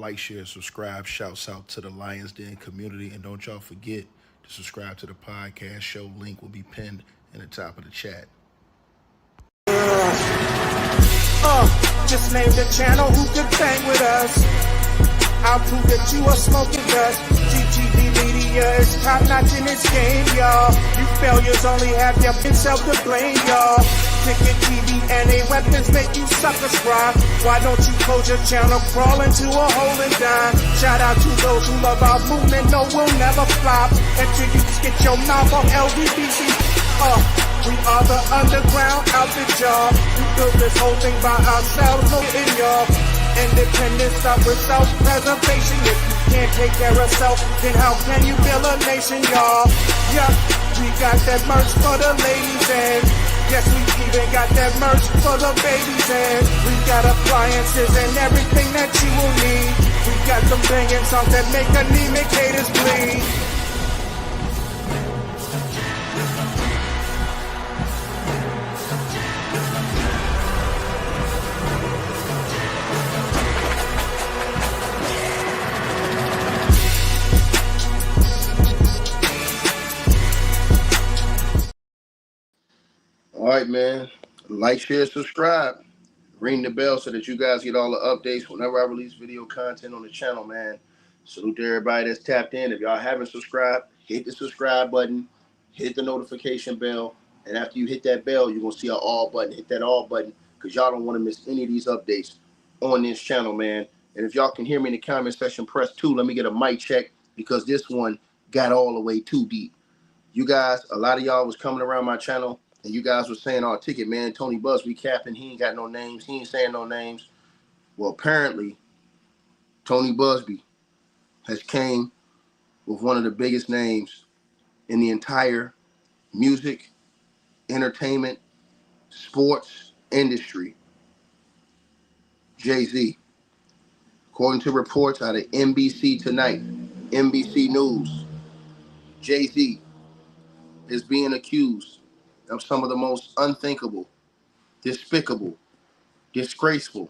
Like, share, subscribe. Shouts out to the Lions Den community. And don't y'all forget to subscribe to the podcast show. Link will be pinned in the top of the chat. Just name the channel who could bang with us. I'll prove that you are smoking dust. GTV Media is top notch in this game, y'all. You failures only have yourself to blame, y'all. Ticket TV and a weapons make you suckers cry. Why don't you close your channel, crawl into a hole and die? Shout out to those who love our movement, no, we'll never flop. Until you get your mouth on LGBT. We are the underground outfit, y'all. We built this whole thing by ourselves, no in y'all. Independence start with self-preservation. If you can't take care of self, then how can you build a nation, y'all? Yup, we got that merch for the ladies and yes, we even got that merch for the babies and we got appliances and everything that you will need. We got some banging songs that make anemic haters bleed. All right, man. Like, share, subscribe. Ring the bell so that you guys get all the updates whenever I release video content on the channel, man. Salute to everybody that's tapped in. If y'all haven't subscribed, hit the subscribe button, hit the notification bell, and after you hit that bell, you're going to see an all button. Hit that all button because y'all don't want to miss any of these updates on this channel, man. And if y'all can hear me in the comment section, press 2. Let me get a mic check because this one got all the way too deep. You guys, a lot of y'all was coming around my channel and you guys were saying, "Oh, Ticket, man, Tony Busby capping. He ain't got no names. He ain't saying no names." Well, apparently, Tony Busby has came with one of the biggest names in the entire music, entertainment, sports industry, Jay-Z. According to reports out of NBC Tonight, NBC News, Jay-Z is being accused of some of the most unthinkable, despicable, disgraceful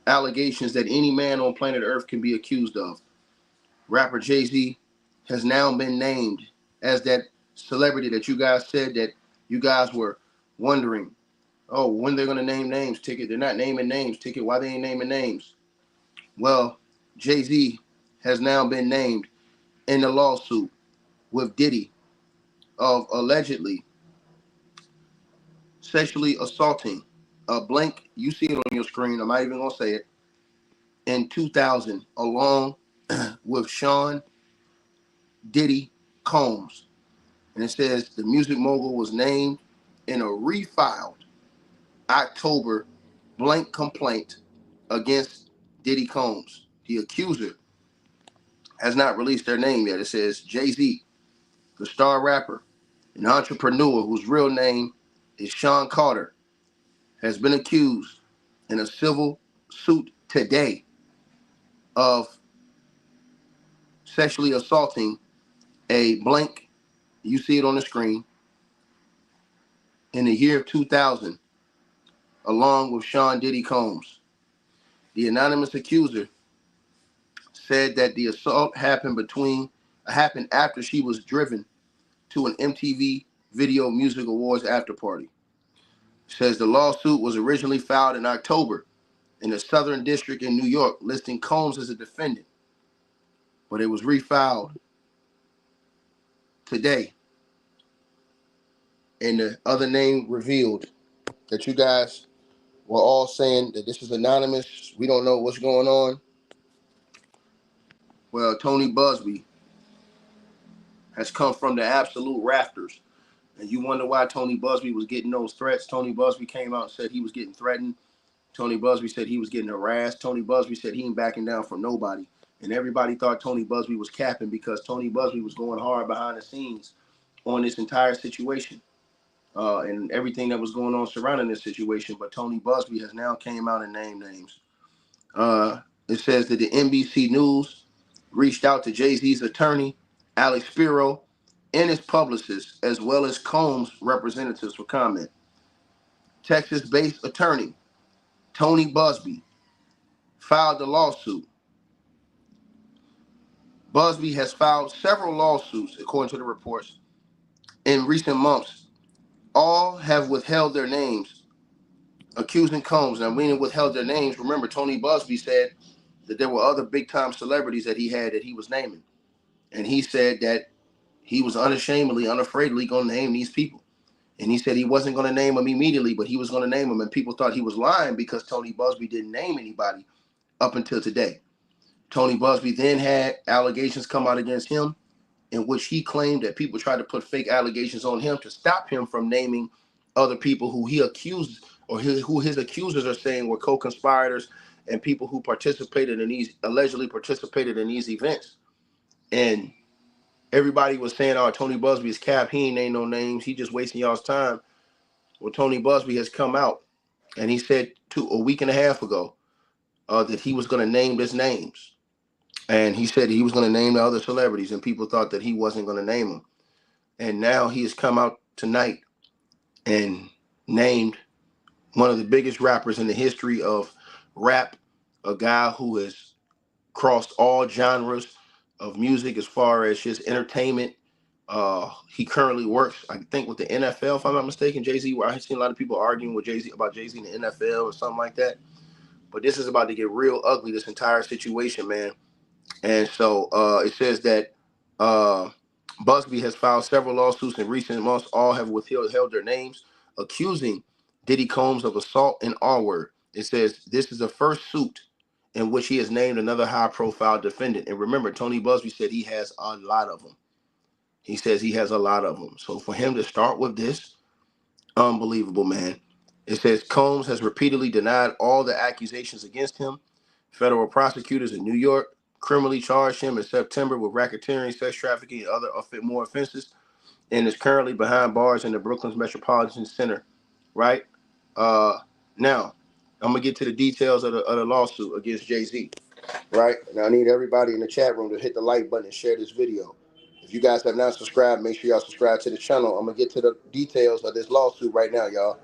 allegations that any man on planet Earth can be accused of. Rapper Jay-Z has now been named as that celebrity that you guys said that you guys were wondering, oh, when they're going to name names, Ticket. They're not naming names, Ticket. Why they ain't naming names? Well, Jay-Z has now been named in the lawsuit with Diddy of allegedly sexually assaulting a blank, you see it on your screen, I'm not even going to say it, in 2000, along with Sean Diddy Combs. And it says the music mogul was named in a refiled October blank complaint against Diddy Combs. The accuser has not released their name yet. It says Jay-Z, the star rapper, an entrepreneur whose real name is Sean Carter, has been accused in a civil suit today of sexually assaulting a blank, you see it on the screen, in the year of 2000, along with Sean Diddy Combs. The anonymous accuser said that the assault happened after she was driven to an MTV Video Music Awards after party. Says the lawsuit was originally filed in October in the Southern District in New York, listing Combs as a defendant, but it was refiled today, and the other name revealed that you guys were all saying that this is anonymous. We don't know what's going on. Well, Tony Busby has come from the absolute rafters. And you wonder why Tony Busby was getting those threats. Tony Busby came out and said he was getting threatened. Tony Busby said he was getting harassed. Tony Busby said he ain't backing down from nobody. And everybody thought Tony Busby was capping because Tony Busby was going hard behind the scenes on this entire situation and everything that was going on surrounding this situation. But Tony Busby has now came out and named names. It says that the NBC News reached out to Jay-Z's attorney, Alex Spiro, and his publicist, as well as Combs' representatives for comment. Texas-based attorney Tony Busby filed the lawsuit Busby has filed several lawsuits, according to the reports, in recent months. All have withheld their names, accusing Combs. Now, meaning withheld their names, remember, Tony Busby said that there were other big-time celebrities that he had that he was naming. And he said that he was unashamedly, unafraidly going to name these people. And he said he wasn't going to name them immediately, but he was going to name them. And people thought he was lying because Tony Busby didn't name anybody up until today. Tony Busby then had allegations come out against him in which he claimed that people tried to put fake allegations on him to stop him from naming other people who he accused or who his accusers are saying were co-conspirators and people who allegedly participated in these events. And everybody was saying, oh, Tony Busby is cap. He ain't named no names. He just wasting y'all's time. Well, Tony Busby has come out and he said a week and a half ago that he was going to name his names. And he said he was going to name the other celebrities, and people thought that he wasn't going to name them. And now he has come out tonight and named one of the biggest rappers in the history of rap, a guy who has crossed all genres of music as far as just entertainment. He currently works, I think, with the NFL, if I'm not mistaken. Jay-Z, where I've seen a lot of people arguing with Jay-Z about Jay-Z in the NFL or something like that. But this is about to get real ugly, this entire situation, man. And so it says that Busby has filed several lawsuits in recent months. All have withheld their names, accusing Diddy Combs of assault and R-word. It says this is the first suit in which he has named another high-profile defendant. And remember, Tony Busby said he has a lot of them. He says he has a lot of them. So for him to start with this, unbelievable, man. It says Combs has repeatedly denied all the accusations against him. Federal prosecutors in New York criminally charged him in September with racketeering, sex trafficking, and other more offenses, and is currently behind bars in the Brooklyn's Metropolitan Center. Right? Now, I'm gonna get to the details of the lawsuit against Jay-Z. Right? Now, I need everybody in the chat room to hit the like button and share this video. If you guys have not subscribed, make sure y'all subscribe to the channel. I'm gonna get to the details of this lawsuit right now, y'all,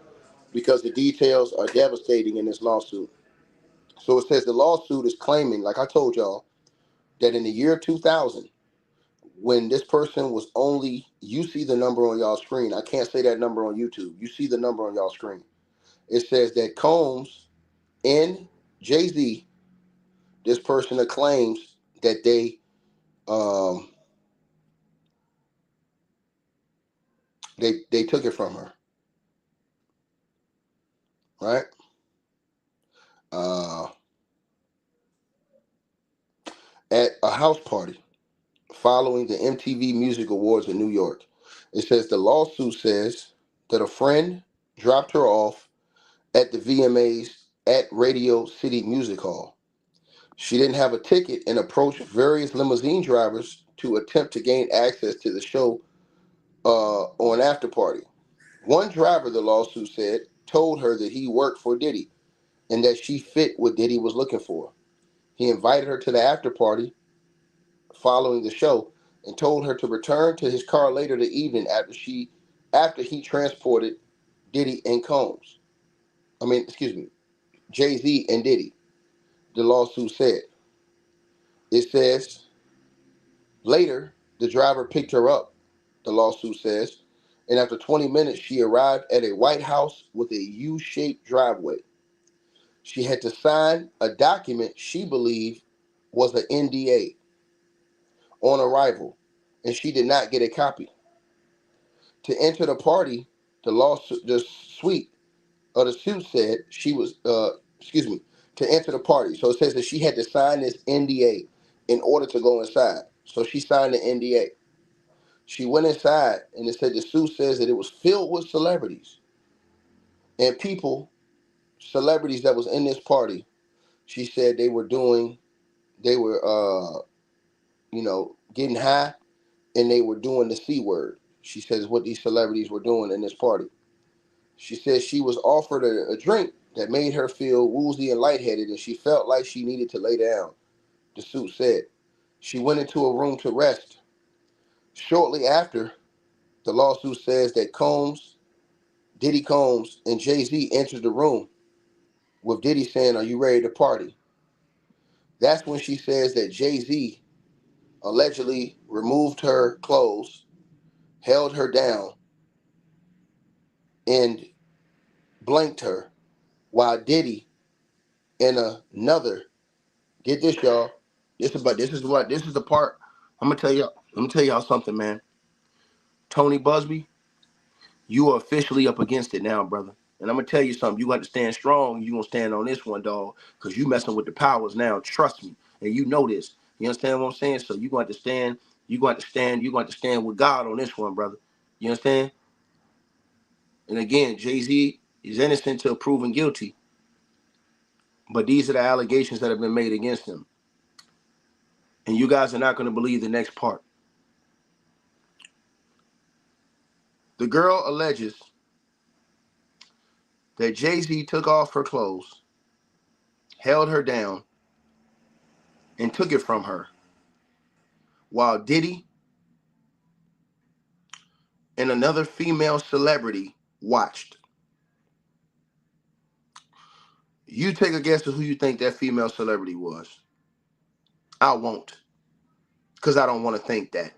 because the details are devastating in this lawsuit. So it says the lawsuit is claiming, like I told y'all, that in the year 2000, when this person was only, you see the number on y'all screen. I can't say that number on YouTube. You see the number on y'all screen. It says that Combs and Jay-Z, this person claims that they took it from her, right? At a house party following the MTV Music Awards in New York. It says the lawsuit says that a friend dropped her off at the VMAs at Radio City Music Hall. She didn't have a ticket and approached various limousine drivers to attempt to gain access to the show on after party. One driver, the lawsuit said, told her that he worked for Diddy and that she fit what Diddy was looking for. He invited her to the after party following the show and told her to return to his car later the evening after he transported Diddy and Combs. Jay-Z and Diddy, the lawsuit said. It says later the driver picked her up, the lawsuit says, and after 20 minutes she arrived at a white house with a U-shaped driveway. She had to sign a document she believed was an NDA on arrival, and she did not get a copy. To enter the party, the suite said she was, to enter the party. So it says that she had to sign this NDA in order to go inside. So she signed the NDA. She went inside, and it said the suit says that it was filled with celebrities and celebrities that was in this party. She said they were getting high, and they were doing the C word. She says what these celebrities were doing in this party. She says she was offered a drink that made her feel woozy and lightheaded, and she felt like she needed to lay down, the suit said. She went into a room to rest. Shortly after, the lawsuit says that Diddy Combs, and Jay-Z entered the room with Diddy saying, "Are you ready to party?" That's when she says that Jay-Z allegedly removed her clothes, held her down, and blanked her, while Diddy and another, get this, y'all. This is the part. I'm gonna tell y'all something, man. Tony Busby, you are officially up against it now, brother. And I'm gonna tell you something. You got to stand strong. You gonna stand on this one, dog, because you messing with the powers now. Trust me, and you know this. You understand what I'm saying? So you going to stand. You going to stand. You going to stand with God on this one, brother. You understand? And again, Jay-Z is innocent until proven guilty. But these are the allegations that have been made against him. And you guys are not going to believe the next part. The girl alleges that Jay-Z took off her clothes, held her down, and took it from her, while Diddy and another female celebrity watched. You take a guess at who you think that female celebrity was. I won't, because I don't want to think that.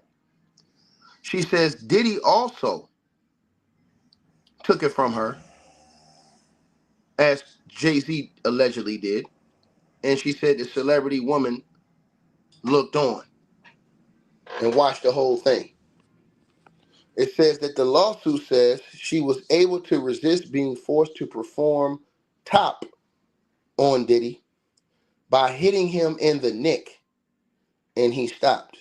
She says Diddy also took it from her, as Jay-Z allegedly did, and she said the celebrity woman looked on and watched the whole thing. It says that the lawsuit says she was able to resist being forced to perform top on Diddy by hitting him in the neck, and he stopped.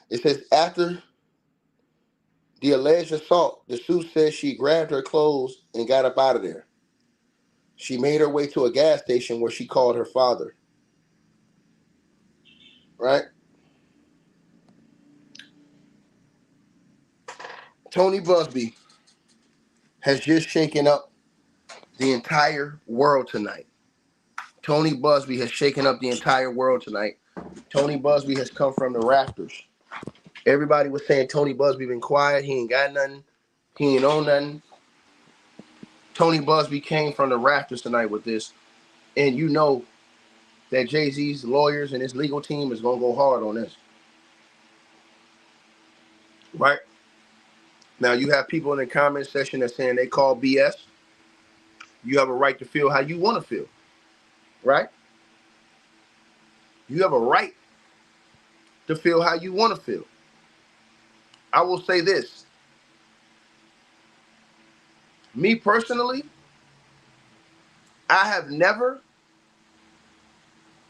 It says after the alleged assault, the suit says she grabbed her clothes and got up out of there. She made her way to a gas station where she called her father. Right? Tony Busby has just shaken up the entire world tonight. Tony Busby has shaken up the entire world tonight. Tony Busby has come from the rafters. Everybody was saying Tony Busby been quiet. He ain't got nothing. He ain't on nothing. Tony Busby came from the rafters tonight with this. And you know that Jay-Z's lawyers and his legal team is going to go hard on this. Right? Now, you have people in the comment section that saying they call BS. You have a right to feel how you want to feel. Right? You have a right to feel how you want to feel. I will say this. Me personally, I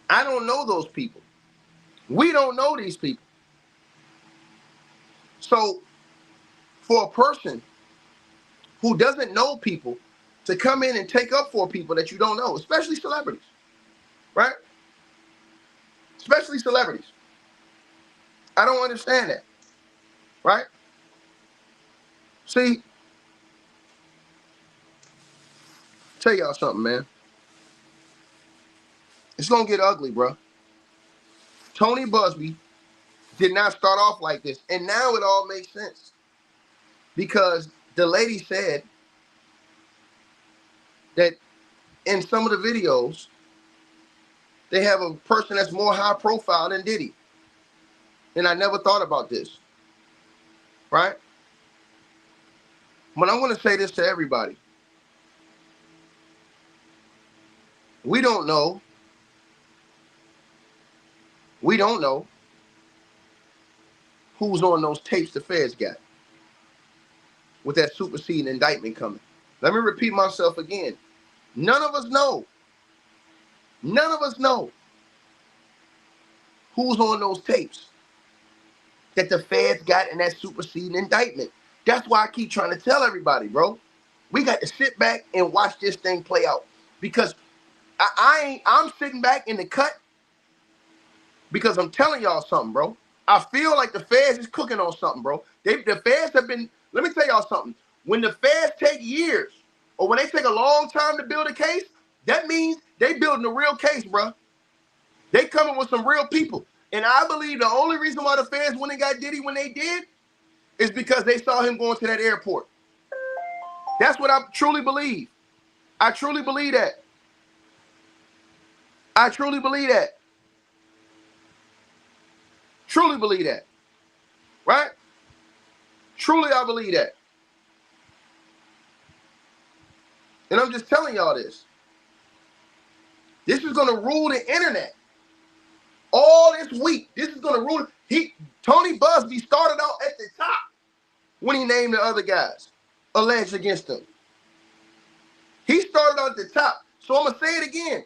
don't know those people. We don't know these people. So for a person who doesn't know people to come in and take up for people that you don't know, especially celebrities, right? Especially celebrities. I don't understand that, right? See, tell y'all something, man. It's going to get ugly, bro. Tony Busby did not start off like this, and now it all makes sense. Because the lady said that in some of the videos, they have a person that's more high profile than Diddy. And I never thought about this, right? But I want to say this to everybody. We don't know who's on those tapes the feds got with that superseding indictment coming. Let me repeat myself again. None of us know. None of us know who's on those tapes that the feds got in that superseding indictment. That's why I keep trying to tell everybody, bro. We got to sit back and watch this thing play out. Because I'm sitting back in the cut because I'm telling y'all something, bro. I feel like the feds is cooking on something, bro. The feds have been, let me tell y'all something. When the feds take years or when they take a long time to build a case, that means they building a real case, bro. They coming with some real people. And I believe the only reason why the feds went and got Diddy when they did is because they saw him going to that airport. That's what I truly believe. I truly believe that. I truly believe that. Truly believe that. Right? Truly, I believe that. And I'm just telling y'all this. This is going to rule the internet. All this week, this is going to rule. Tony Busby started out at the top when he named the other guys alleged against him. He started out at the top. So I'm going to say it again.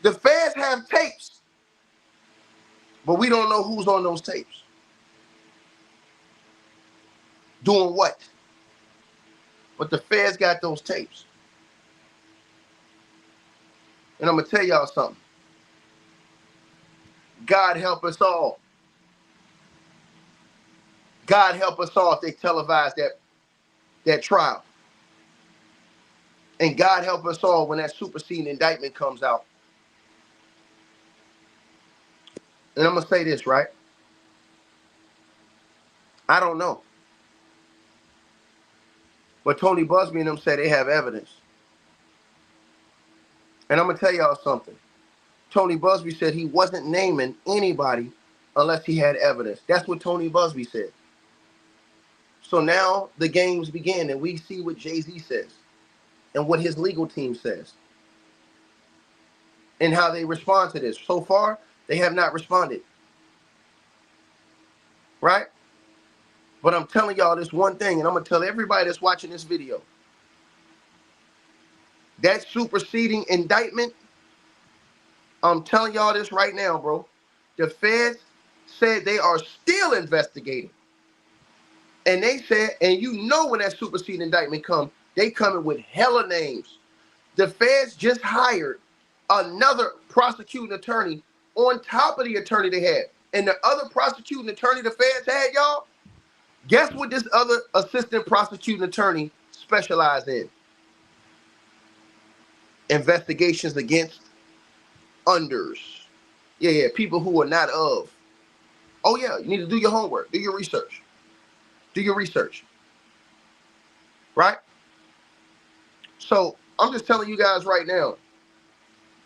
The feds have tapes, but we don't know who's on those tapes. Doing what? But the feds got those tapes. And I'm going to tell y'all something. God help us all. God help us all if they televise that trial. And God help us all when that superseding indictment comes out. And I'm going to say this, right? I don't know. But Tony Busby and them say they have evidence. And I'm going to tell y'all something. Tony Busby said he wasn't naming anybody unless he had evidence. That's what Tony Busby said. So now the games begin, and we see what Jay-Z says and what his legal team says and how they respond to this. So far, they have not responded. Right? But I'm telling y'all this one thing, and I'm going to tell everybody that's watching this video. That superseding indictment, I'm telling y'all this right now, bro. The feds said they are still investigating. And they said, and you know when that superseding indictment comes, they coming with hella names. The feds just hired another prosecuting attorney on top of the attorney they had. And the other prosecuting attorney the feds had, y'all, guess what this other assistant prosecuting attorney specialized in? Investigations against unders. Yeah, people who are not of. Oh, yeah, you need to do your homework. Do your research. Do your research. Right? So I'm just telling you guys right now,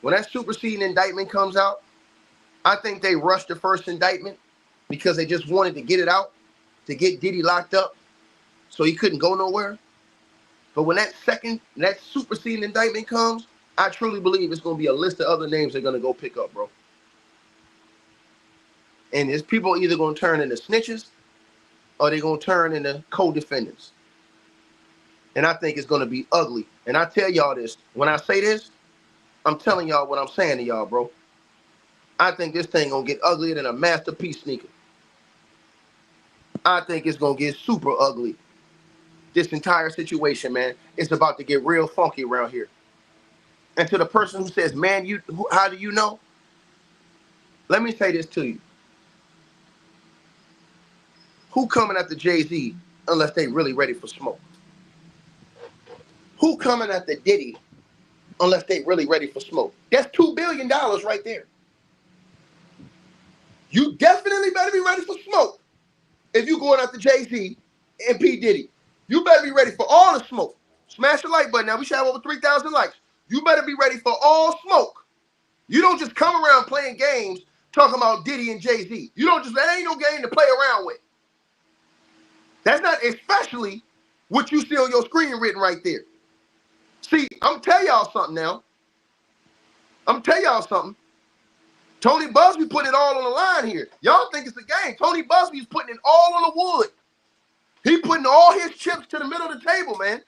when that superseding indictment comes out, I think they rushed the first indictment because they just wanted to get it out, to get Diddy locked up so he couldn't go nowhere. But when that superseding indictment comes, I truly believe it's going to be a list of other names they're going to go pick up, bro. And there's people either going to turn into snitches or they're going to turn into co-defendants. And I think it's going to be ugly. And I tell y'all this, when I say this, I'm telling y'all what I'm saying to y'all, bro. I think this thing going to get uglier than a Masterpiece sneaker. I think it's going to get super ugly. This entire situation, man, it's about to get real funky around here. And to the person who says, man, how do you know? Let me say this to you. Who coming after Jay-Z unless they really ready for smoke? Who coming after Diddy unless they really ready for smoke? That's $2 billion right there. You definitely better be ready for smoke if you going after Jay-Z and P. Diddy. You better be ready for all the smoke. Smash the like button. Now we should have over 3,000 likes. You better be ready for all smoke. You don't just come around playing games talking about Diddy and Jay-Z. That ain't no game to play around with. That's not especially what you see on your screen written right there. See, I'm tell y'all something now. Tony Busby putting it all on the line here. Y'all think it's a game. Tony Busby's putting it all on the wood. He putting all his chips to the middle of the table, man.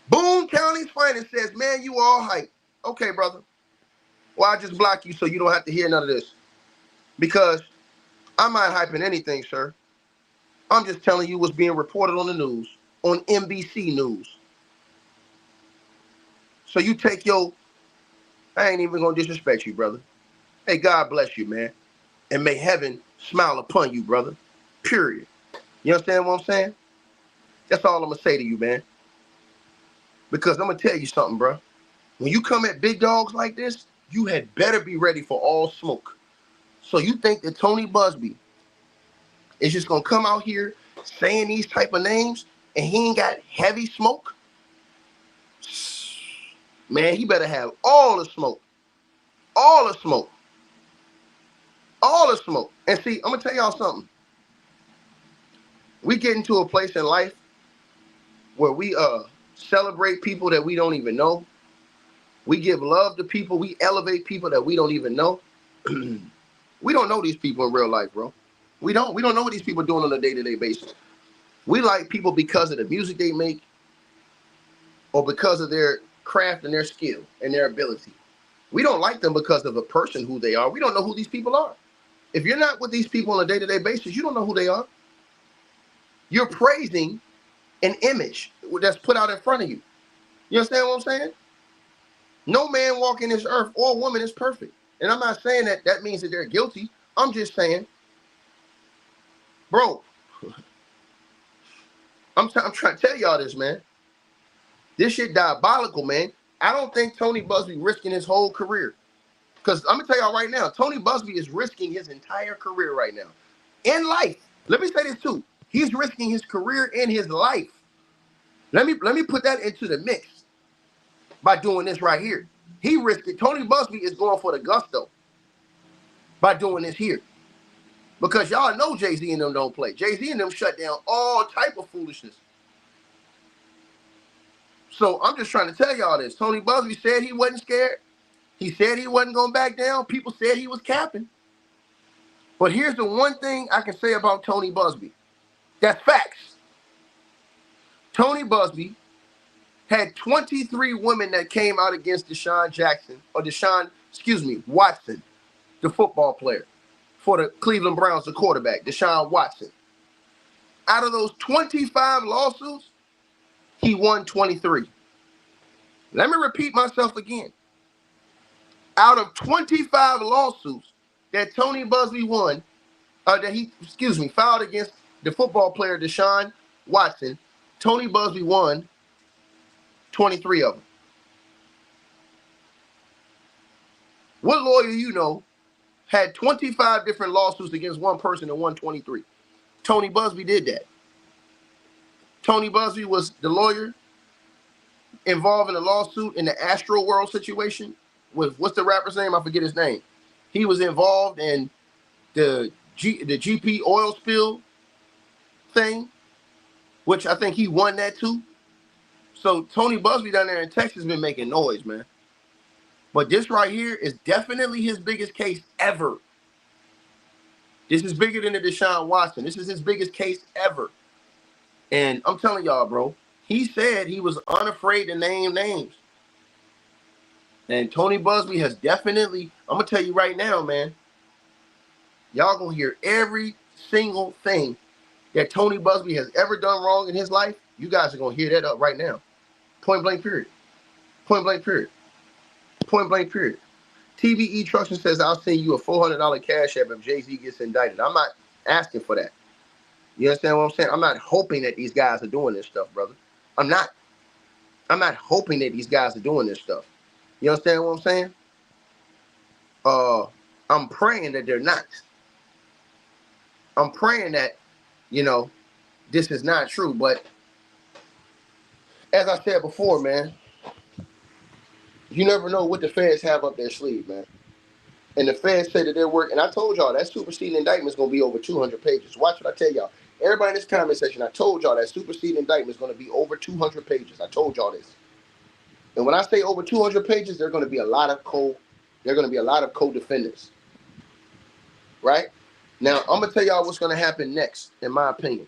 Boone County's finest says, man, you all hype. Okay, brother. Well, I just block you so you don't have to hear none of this. Because I'm not hyping anything, sir. I'm just telling you what's being reported on the news, on NBC News. So you take I ain't even going to disrespect you, brother. Hey, God bless you, man. And may heaven smile upon you, brother. Period. You understand what I'm saying? That's all I'm going to say to you, man. Because I'm going to tell you something, bro. When you come at big dogs like this, you had better be ready for all smoke. So you think that Tony Busby is just going to come out here saying these type of names and he ain't got heavy smoke? Man, he better have all the smoke. All the smoke. All the smoke. And see, I'm going to tell y'all something. We get into a place in life where we celebrate people that we don't even know. We give love to people. We elevate people that we don't even know. We don't know these people in real life, bro. We don't know what these people are doing on a day-to-day basis. We like people because of the music they make or because of their craft and their skill and their ability. We don't like them because of a person who they are. We don't know who these people are. If you're not with these people on a day-to-day basis, you don't know who they are. You're praising an image that's put out in front of you. You understand what I'm saying? No man walking this earth or woman is perfect. And I'm not saying that means that they're guilty. I'm just saying, bro, I'm trying to tell y'all this, man. This shit diabolical, man. I don't think Tony Busby risking his whole career. Because I'm going to tell y'all right now, Tony Busby is risking his entire career right now. In life. Let me say this too. He's risking his career in his life. Let me put that into the mix by doing this right here. He risked it. Tony Busby is going for the gusto by doing this here. Because y'all know Jay-Z and them don't play. Jay-Z and them shut down all type of foolishness. So I'm just trying to tell y'all this. Tony Busby said he wasn't scared. He said he wasn't going back down. People said he was capping. But here's the one thing I can say about Tony Busby. That's facts. Tony Busby had 23 women that came out against Watson, the football player for the Cleveland Browns, the quarterback, Deshaun Watson. Out of those 25 lawsuits, he won 23. Let me repeat myself again. Out of 25 lawsuits that Tony Busby filed against the football player Deshaun Watson, Tony Busby won 23 of them. What lawyer you know had 25 different lawsuits against one person and won 23? Tony Busby did that. Tony Busby was the lawyer involved in a lawsuit in the Astro World situation with, what's the rapper's name? I forget his name. He was involved in the GP oil spill thing, which I think he won that too. So Tony Busby down there in Texas has been making noise, man. But this right here is definitely his biggest case ever. This is bigger than the Deshaun Watson. This is his biggest case ever. And I'm telling y'all, bro, he said he was unafraid to name names. And Tony Busby has definitely, I'm going to tell you right now, man, y'all going to hear every single thing that Tony Busby has ever done wrong in his life. You guys are going to hear that up right now. Point blank period. Point blank period. Point blank period. TBE Truxton says, I'll send you a $400 cash app if Jay-Z gets indicted. I'm not asking for that. You understand what I'm saying? I'm not hoping that these guys are doing this stuff, brother. I'm not hoping that these guys are doing this stuff. You understand what I'm saying? I'm praying that they're not. I'm praying that, this is not true. But as I said before, man, you never know what the feds have up their sleeve, man. And the feds say that they're working. And I told y'all that superseding indictment is going to be over 200 pages. Watch what I tell y'all. Everybody in this comment section, I told y'all that superseding indictment is going to be over 200 pages. I told y'all this. And when I say over 200 pages, there are going to be a lot of co-defendants. Right? Now, I'm going to tell y'all what's going to happen next, in my opinion.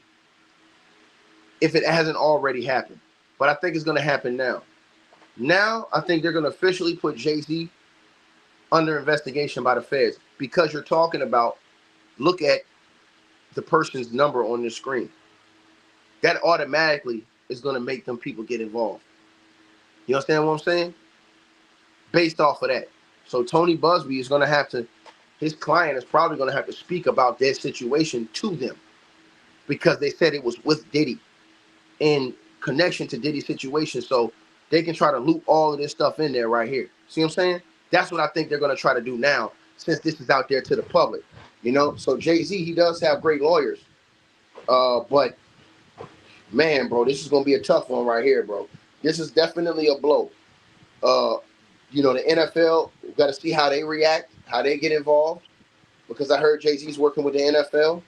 If it hasn't already happened. But I think it's going to happen now. Now, I think they're going to officially put Jay-Z under investigation by the feds. Because you're talking about, look at the person's number on the screen. That automatically is going to make them people get involved. You understand what I'm saying? Based off of that. So Tony Busby is going to have to, his client is probably going to have to speak about that situation to them. Because they said it was with Diddy in connection to Diddy's situation. So they can try to loop all of this stuff in there right here. See what I'm saying? That's what I think they're going to try to do now, since this is out there to the public. So Jay-Z, he does have great lawyers. But, man, bro, this is going to be a tough one right here, bro. This is definitely a blow. You know, the NFL, we got to see how they react, how they get involved, because I heard Jay-Z's working with the NFL.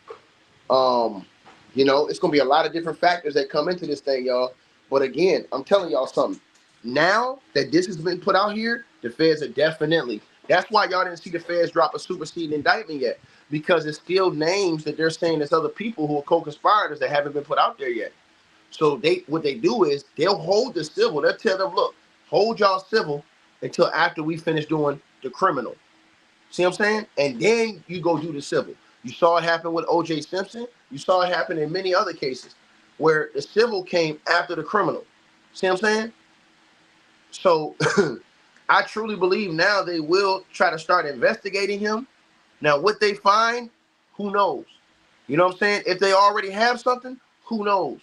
You know, it's going to be a lot of different factors that come into this thing, y'all. But again, I'm telling y'all something. Now that this has been put out here, the feds are definitely. That's why y'all didn't see the feds drop a superseding indictment yet, because it's still names that they're saying there's other people who are co-conspirators that haven't been put out there yet. So what they do is they'll hold the civil. They'll tell them, look, hold y'all civil until after we finish doing the criminal. See what I'm saying? And then you go do the civil. You saw it happen with O.J. Simpson. You saw it happen in many other cases where the civil came after the criminal. See what I'm saying? So I truly believe now they will try to start investigating him. Now, what they find, who knows? You know what I'm saying? If they already have something, who knows?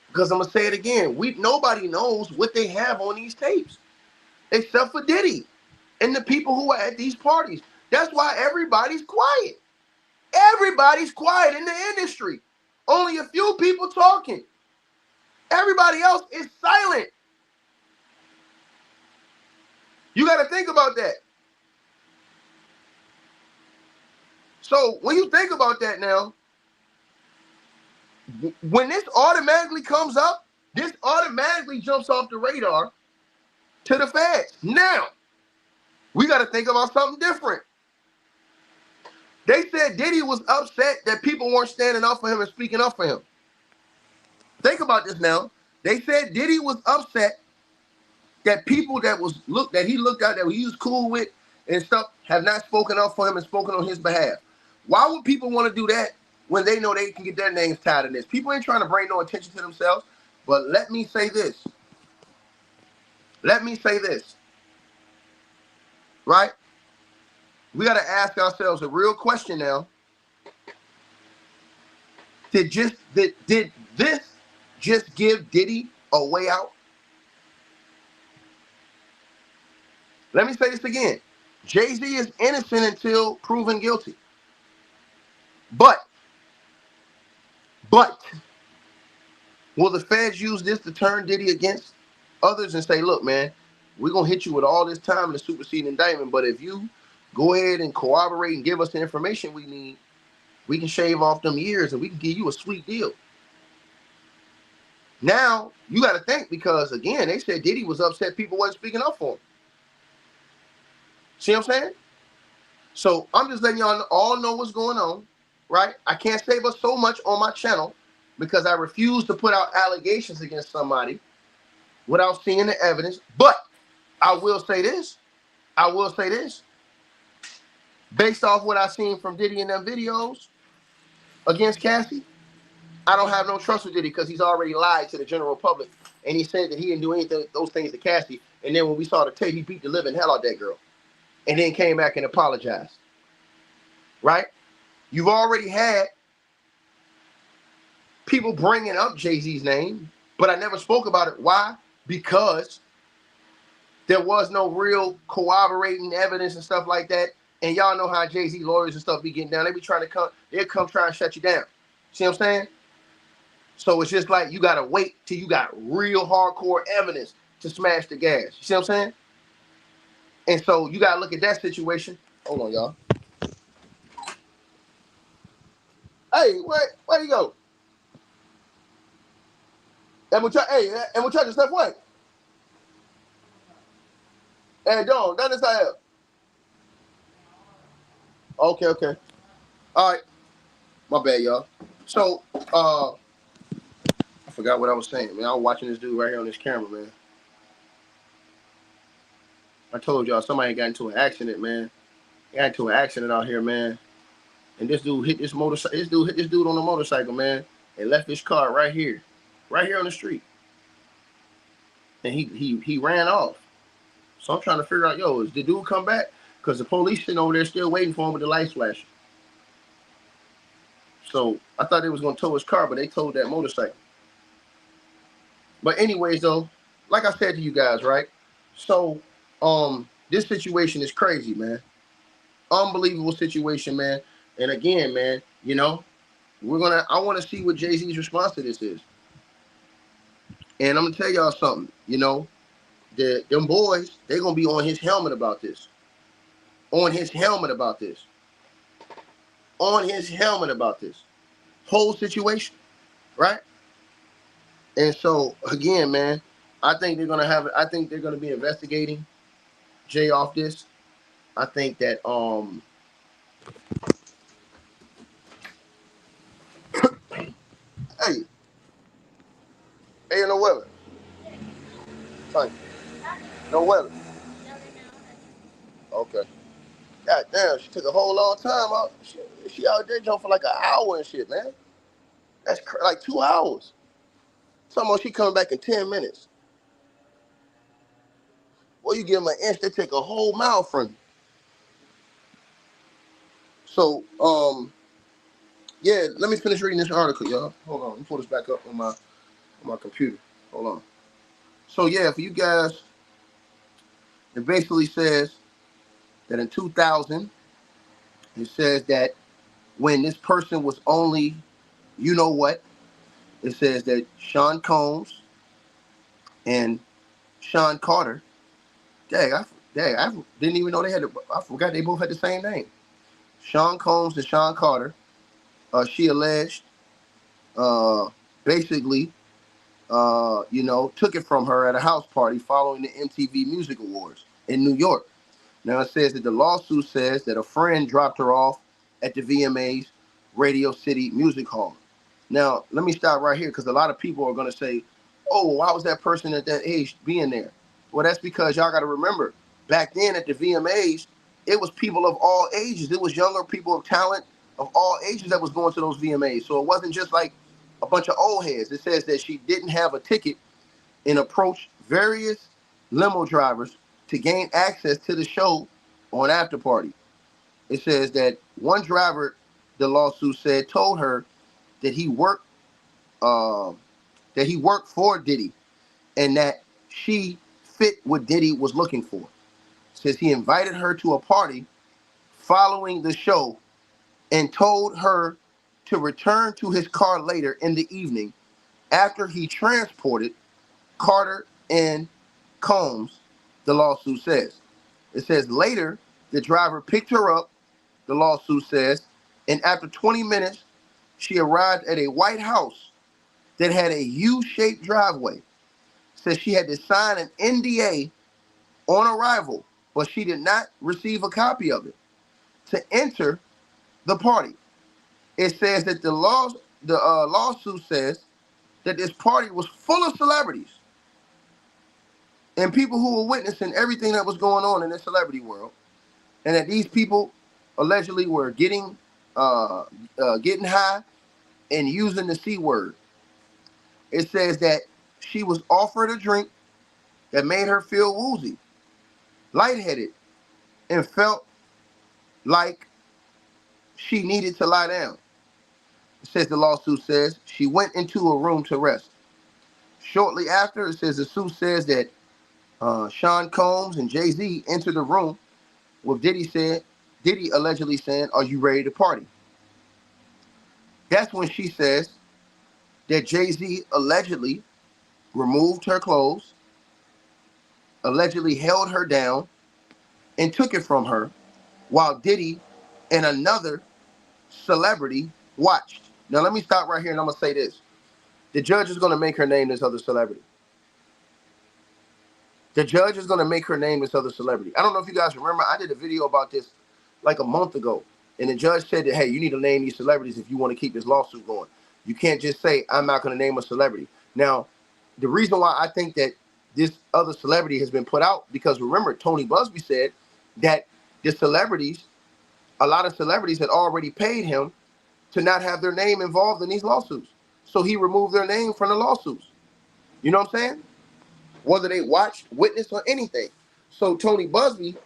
Because I'm going to say it again. Nobody knows what they have on these tapes except for Diddy and the people who are at these parties. That's why everybody's quiet. Everybody's quiet in the industry. Only a few people talking. Everybody else is silent. You got to think about that. So when you think about that now, when this automatically comes up, this automatically jumps off the radar to the feds. Now, we got to think about something different. They said Diddy was upset that people weren't standing up for him and speaking up for him. Think about this now. They said Diddy was upset that people that he looked at, that he was cool with and stuff, have not spoken up for him and spoken on his behalf. Why would people want to do that when they know they can get their names tied in this? People ain't trying to bring no attention to themselves. But let me say this. Right? We got to ask ourselves a real question now. Did this just give Diddy a way out? Let me say this again. Jay-Z is innocent until proven guilty. But will the feds use this to turn Diddy against others and say, look, man, we're going to hit you with all this time in the superseding indictment, but if you go ahead and corroborate and give us the information we need, we can shave off them years and we can give you a sweet deal. Now, you got to think, because, again, they said Diddy was upset people wasn't speaking up for him. See what I'm saying? So I'm just letting y'all all know what's going on, right? I can't say but so much on my channel because I refuse to put out allegations against somebody without seeing the evidence. But I will say this. Based off what I've seen from Diddy in them videos against Cassie, I don't have no trust with Diddy because he's already lied to the general public. And he said that he didn't do anything, those things to Cassie. And then when we saw the tape, he beat the living hell out of that girl. And then came back and apologized. Right? You've already had people bringing up Jay-Z's name, but I never spoke about it. Why? Because there was no real corroborating evidence and stuff like that. And y'all know how Jay-Z lawyers and stuff be getting down. They be trying to they'll come try and shut you down. See what I'm saying? So it's just like you got to wait till you got real hardcore evidence to smash the gas. You see what I'm saying? And so you got to look at that situation. Hold on, y'all. Hey, where you go? And we'll try to step away. Hey, John, done this out. Okay. All right. My bad, y'all. So, I forgot what I was saying, man. I was watching this dude right here on this camera, man. I told y'all somebody got into an accident, man. Got into an accident out here, man. And this dude hit this motorcycle. This dude hit this dude on the motorcycle, man, and left his car right here on the street. And he ran off. So I'm trying to figure out, is the dude come back? Because the police sitting over there still waiting for him with the lights flashing. So I thought they was going to tow his car, but they towed that motorcycle. But anyways, though, like I said to you guys, right? So this situation is crazy, man. Unbelievable situation, man. And again, man, I want to see what Jay-Z's response to this is. And I'm going to tell y'all something, them boys, they're gonna be on his helmet about this. On his helmet about this. On his helmet about this. Whole situation. Right? And so again, man, I think they're gonna be investigating Jay off this. I think that hey, no weather. Fine. No weather. Okay. God damn, she took a whole long time out. She out there jumping for like an hour and shit, man. That's like 2 hours. Somehow she coming back in 10 minutes. Well, you give them an inch, they take a whole mile from you. So, yeah, let me finish reading this article, y'all. Hold on, let me pull this back up on my computer. Hold on. So yeah, for you guys, it basically says that in 2000, it says that when this person was only, you know what, it says that Sean Combs and Sean Carter, I didn't even know I forgot they both had the same name. Sean Combs and Sean Carter, she alleged, basically, took it from her at a house party following the MTV Music Awards in New York. Now it says that the lawsuit says that a friend dropped her off at the VMA's Radio City Music Hall. Now, let me stop right here because a lot of people are going to say, oh, well, why was that person at that age being there? Well, that's because y'all got to remember, back then at the VMAs, it was people of all ages. It was younger people of talent of all ages that was going to those VMAs. So it wasn't just like a bunch of old heads. It says that she didn't have a ticket and approached various limo drivers to gain access to the show on after party. It says that one driver, the lawsuit said, told her that he worked for Diddy and that she fit what Diddy was looking for. It says he invited her to a party following the show and told her to return to his car later in the evening after he transported Carter and Combs, the lawsuit says. It says later, the driver picked her up, the lawsuit says, and after 20 minutes, she arrived at a white house that had a U-shaped driveway. It says she had to sign an NDA on arrival, but she did not receive a copy of it to enter the party. It says that the lawsuit says that this party was full of celebrities and people who were witnessing everything that was going on in the celebrity world, and that these people allegedly were getting high and using the C word. It says that she was offered a drink that made her feel woozy, lightheaded, and felt like she needed to lie down. It says the lawsuit says she went into a room to rest. Shortly after, it says the suit says that Sean Combs and Jay-Z entered the room with Diddy allegedly saying, "Are you ready to party?" That's when she says that Jay-Z allegedly removed her clothes, allegedly held her down, and took it from her while Diddy and another celebrity watched. Now let me stop right here and I'm going to say this. The judge is going to make her name this other celebrity. The judge is going to make her name this other celebrity. I don't know if you guys remember, I did a video about this like a month ago. And the judge said that, hey, you need to name these celebrities if you want to keep this lawsuit going. You can't just say, I'm not going to name a celebrity. Now, the reason why I think that this other celebrity has been put out, because remember, Tony Busby said that a lot of celebrities had already paid him to not have their name involved in these lawsuits. So he removed their name from the lawsuits. You know what I'm saying? Whether they watched, witnessed, or anything. So Tony Busby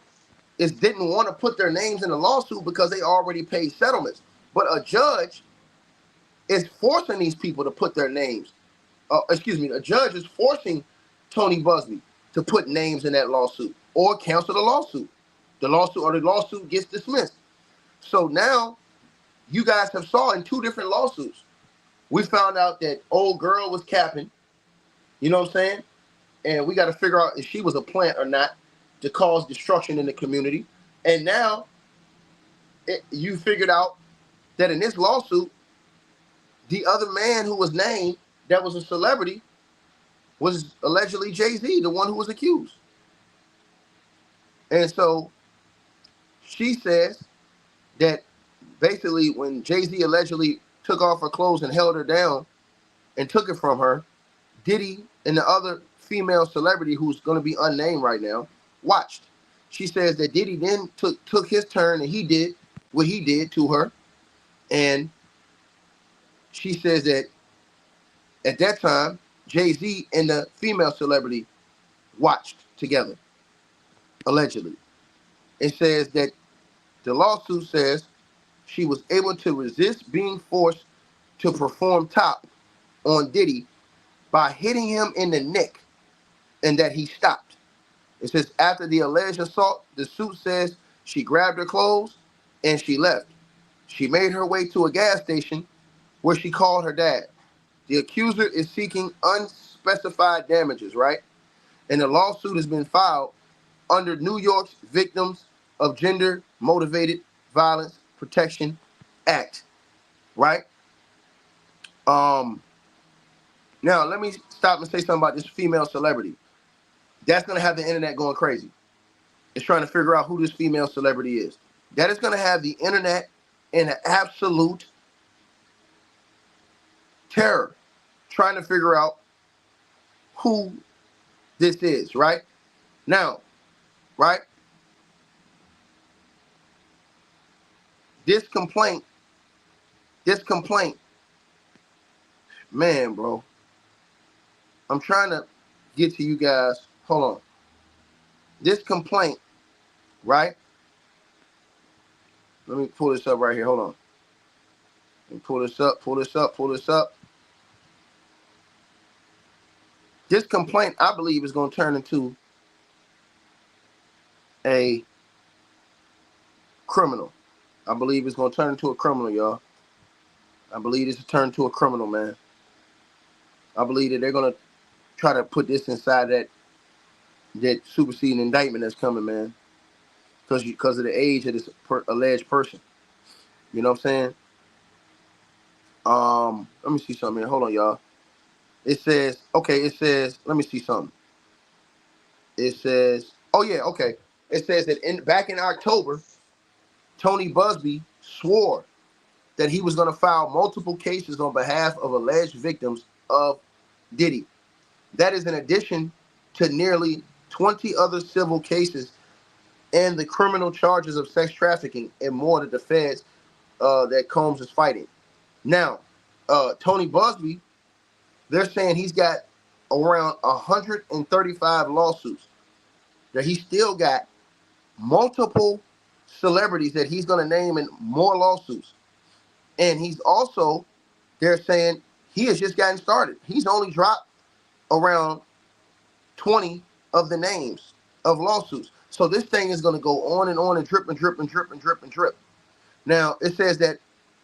didn't want to put their names in the lawsuit because they already paid settlements. But a judge is forcing these people to put their names. A judge is forcing Tony Busby to put names in that lawsuit or cancel the lawsuit. The lawsuit gets dismissed. So now you guys have saw in two different lawsuits. We found out that old girl was capping. You know what I'm saying? and we got to figure out if she was a plant or not to cause destruction in the community. And now you figured out that in this lawsuit, the other man who was named that was a celebrity was allegedly Jay-Z, the one who was accused. And so she says that basically when Jay-Z allegedly took off her clothes and held her down and took it from her, Diddy and the other female celebrity who's going to be unnamed right now watched. She says that Diddy then took his turn and he did what he did to her. And she says that at that time, Jay-Z and the female celebrity watched together, allegedly. It says that the lawsuit says she was able to resist being forced to perform top on Diddy by hitting him in the neck and that he stopped. It says after the alleged assault, the suit says she grabbed her clothes and she left. She made her way to a gas station where she called her dad. The accuser is seeking unspecified damages, right? And the lawsuit has been filed under New York's Victims of Gender Motivated Violence Protection Act, right? Now let me stop and say something about this female celebrity. That's gonna have the internet going crazy. It's trying to figure out who this female celebrity is. That is gonna have the internet in an absolute terror, trying to figure out who this is, right? Now, right? This complaint, man, bro. I'm trying to get to you guys. Hold on. This complaint, right? Let me pull this up right here. Hold on. Let me pull this up. This complaint, I believe, is going to turn into a criminal. I believe it's going to turn into a criminal, y'all. I believe this will turn into a criminal, man. I believe that they're going to try to put this inside that superseding indictment that's coming, man. Because of the age of this alleged person. You know what I'm saying? Let me see something here. Hold on, y'all. It says, let me see something. It says, oh yeah, okay. It says that back in October, Tony Busby swore that he was going to file multiple cases on behalf of alleged victims of Diddy. That is in addition to nearly 20 other civil cases and the criminal charges of sex trafficking and more that the feds that Combs is fighting. Now, Tony Busby, they're saying he's got around 135 lawsuits. That he still got multiple celebrities that he's going to name in more lawsuits. And he's also, they're saying he has just gotten started. He's only dropped around 20 of the names of lawsuits. So this thing is going to go on and drip and drip and drip and drip and drip. Now, it says that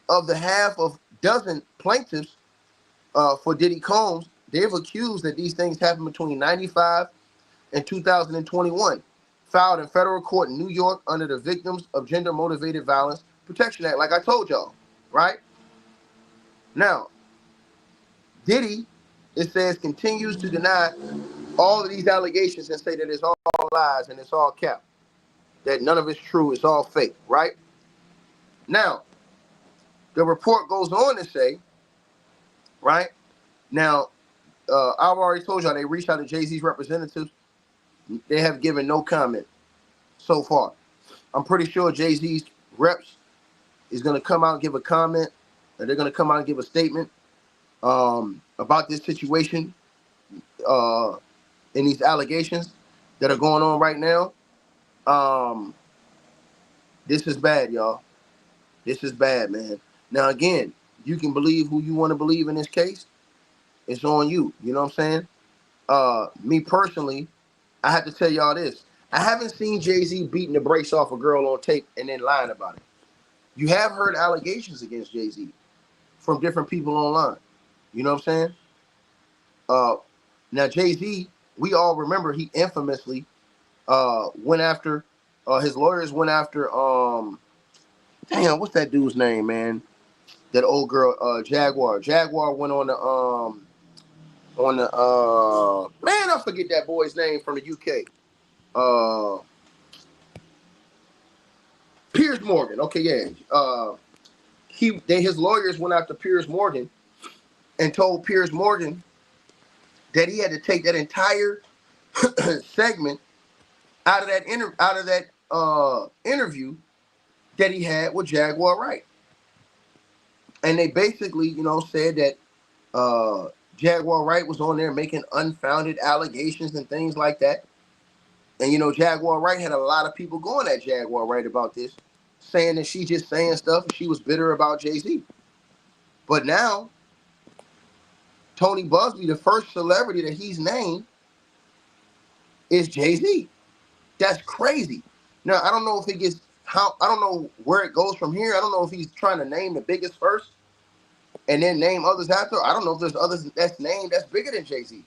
of the half of dozen plaintiffs for Diddy Combs, they've accused that these things happened between 1995 and 2021, filed in federal court in New York under the Victims of Gender Motivated Violence Protection Act, like I told y'all, right? Now, Diddy, it says, continues to deny all of these allegations and say that it's all lies and it's all cap, that none of it's true, it's all fake, right? Now, the report goes on to say, right? Now, I've already told y'all they reached out to Jay-Z's representatives. They have given no comment so far. I'm pretty sure Jay-Z's reps is going to come out and give a comment, and they're going to come out and give a statement about this situation and these allegations that are going on right now. This is bad, y'all. This is bad, man. Now, again, you can believe who you want to believe in this case. It's on you. You know what I'm saying? Me personally, I have to tell y'all this. I haven't seen Jay-Z beating the brakes off a girl on tape and then lying about it. You have heard allegations against Jay-Z from different people online. You know what I'm saying? Now, Jay-Z we all remember he infamously went after his lawyers went after damn, what's that dude's name, man? That old girl, Jaguar. Jaguar went on the man, I forget that boy's name from the UK. Piers Morgan. Okay, yeah. His lawyers went after Piers Morgan and told Piers Morgan that he had to take that entire segment out of that interview that he had with Jaguar Wright. And they basically, said that Jaguar Wright was on there making unfounded allegations and things like that. And Jaguar Wright had a lot of people going at Jaguar Wright about this, saying that she's just saying stuff and she was bitter about Jay-Z. But now, Tony Busby, the first celebrity that he's named, is Jay-Z. That's crazy. Now, I don't know if I don't know where it goes from here. I don't know if he's trying to name the biggest first and then name others after. I don't know if there's others that's named that's bigger than Jay-Z,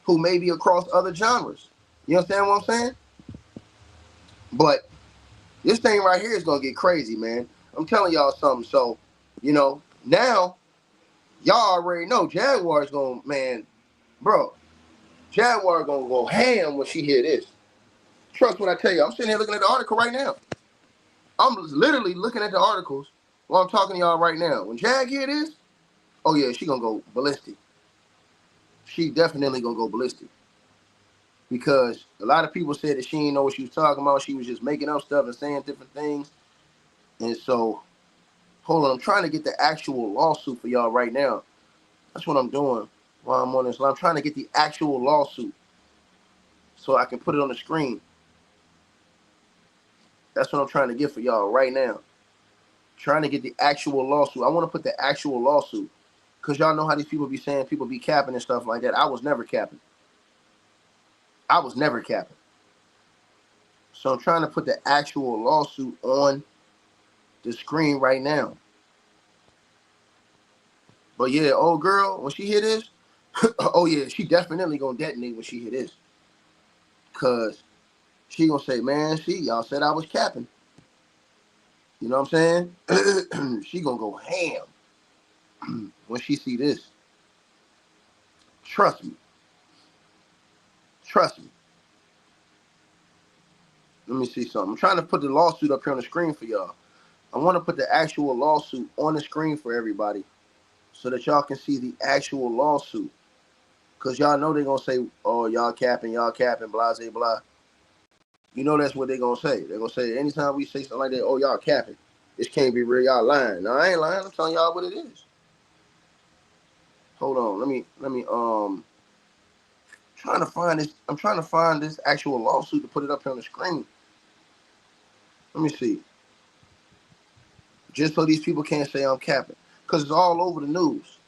who may be across other genres. You understand what I'm saying? But this thing right here is going to get crazy, man. I'm telling y'all something. So, now y'all already know Jaguar's going to, man, bro, Jaguar going to go ham when she hear this. Trust what I tell you. I'm sitting here looking at the article right now. I'm literally looking at the articles while I'm talking to y'all right now. When Jag hear this, oh yeah, she going to go ballistic. She definitely going to go ballistic. Because a lot of people said that she didn't know what she was talking about. She was just making up stuff and saying different things. And so, hold on. I'm trying to get the actual lawsuit for y'all right now. That's what I'm doing while I'm on this. I'm trying to get the actual lawsuit so I can put it on the screen. That's what I'm trying to get for y'all right now. Trying to get the actual lawsuit. I want to put the actual lawsuit. Because y'all know how these people be saying people be capping and stuff like that. I was never capping. I was never capping. So I'm trying to put the actual lawsuit on the screen right now. But yeah, old girl, when she hear this, oh yeah, she definitely gonna detonate when she hear this. Cause she gonna say, man, y'all said I was capping. You know what I'm saying? She gonna go ham when she see this. Trust me. Trust me. Let me see something. I'm trying to put the lawsuit up here on the screen for y'all. I want to put the actual lawsuit on the screen for everybody so that y'all can see the actual lawsuit. Because y'all know they're going to say, oh, y'all capping, blah, blah, blah. You know that's what they're going to say. They're going to say, anytime we say something like that, oh, y'all capping. This can't be real. Y'all lying. No, I ain't lying. I'm telling y'all what it is. Hold on. Let me trying to find this. I'm trying to find this actual lawsuit to put it up here on the screen. Let me see. Just so these people can't say I'm capping. Because it's all over the news.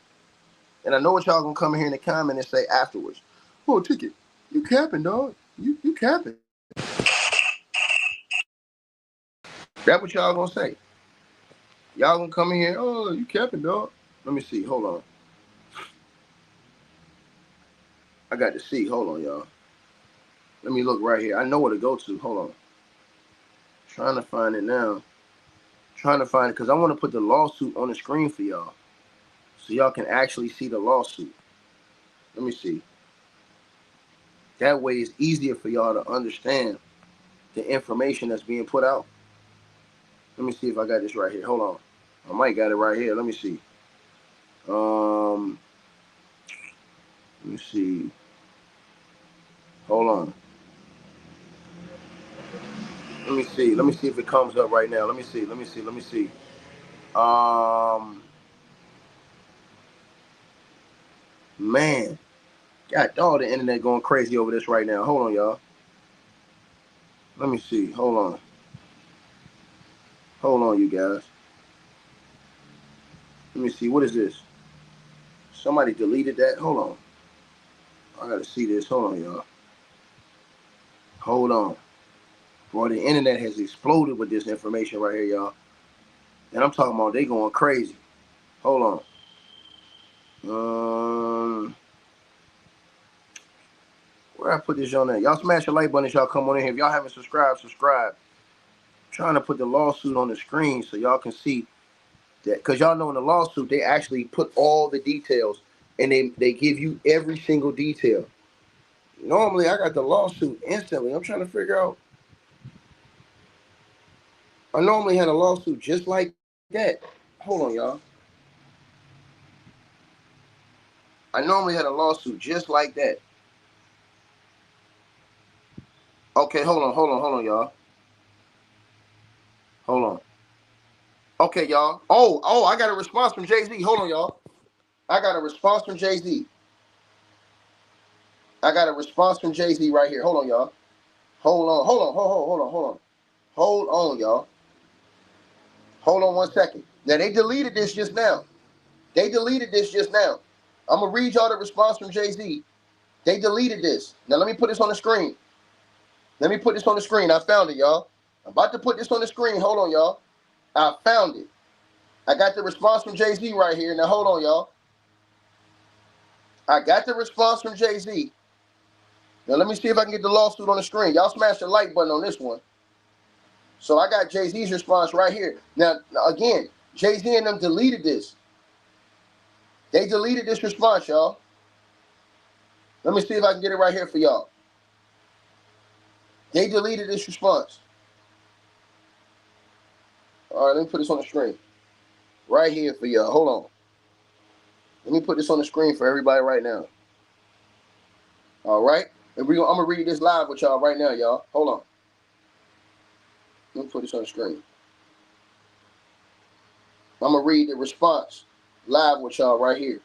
And I know what y'all going to come in here in the comment and say afterwards. Oh, Ticket, you capping, dog. You capping. That's what y'all going to say. Y'all going to come in here, oh, you capping, dog. Let me see. Hold on. I got to see. Hold on, y'all. Let me look right here. I know where to go to. Hold on. Trying to find it now. Trying to find it because I want to put the lawsuit on the screen for y'all. So y'all can actually see the lawsuit. Let me see. That way it's easier for y'all to understand the information that's being put out. Let me see if I got this right here. Hold on. I might got it right here. Let me see. Let me see. Hold on. Let me see. Let me see if it comes up right now. Let me see. Man. God dog, the internet going crazy over this right now. Hold on, y'all. Let me see. Hold on. Hold on, you guys. Let me see. What is this? Somebody deleted that. Hold on. I gotta see this. Hold on, y'all. Hold on. Boy, the internet has exploded with this information right here, y'all. And I'm talking about they going crazy. Hold on. Where I put this on there? Y'all smash the like button as y'all come on in here. If y'all haven't subscribed, subscribe. I'm trying to put the lawsuit on the screen so y'all can see that. Because y'all know in the lawsuit, they actually put all the details and they give you every single detail. Normally, I got the lawsuit instantly. I'm trying to figure out. I normally had a lawsuit just like that. Hold on, y'all. I normally had a lawsuit just like that. Okay, hold on, y'all. Hold on. Okay, y'all. Oh, I got a response from Jay-Z. Hold on, y'all. I got a response from Jay-Z. I got a response from Jay-Z right here. Hold on, y'all. Hold on, y'all. Hold on 1 second. Now, they deleted this just now. I'm going to read y'all the response from Jay-Z. They deleted this. Now, let me put this on the screen. I found it, y'all. I'm about to put this on the screen. Hold on, y'all. I found it. I got the response from Jay-Z right here. Now, hold on, y'all. I got the response from Jay-Z. Now, let me see if I can get the lawsuit on the screen. Y'all smash the like button on this one. So, I got Jay-Z's response right here. Now, again, Jay-Z and them deleted this. They deleted this response, y'all. Let me see if I can get it right here for y'all. They deleted this response. All right, let me put this on the screen. Right here for y'all. Hold on. Let me put this on the screen for everybody right now. All right? And I'm going to read this live with y'all right now, y'all. Hold on. Let me put this on the screen. I'm going to read the response live with y'all right here.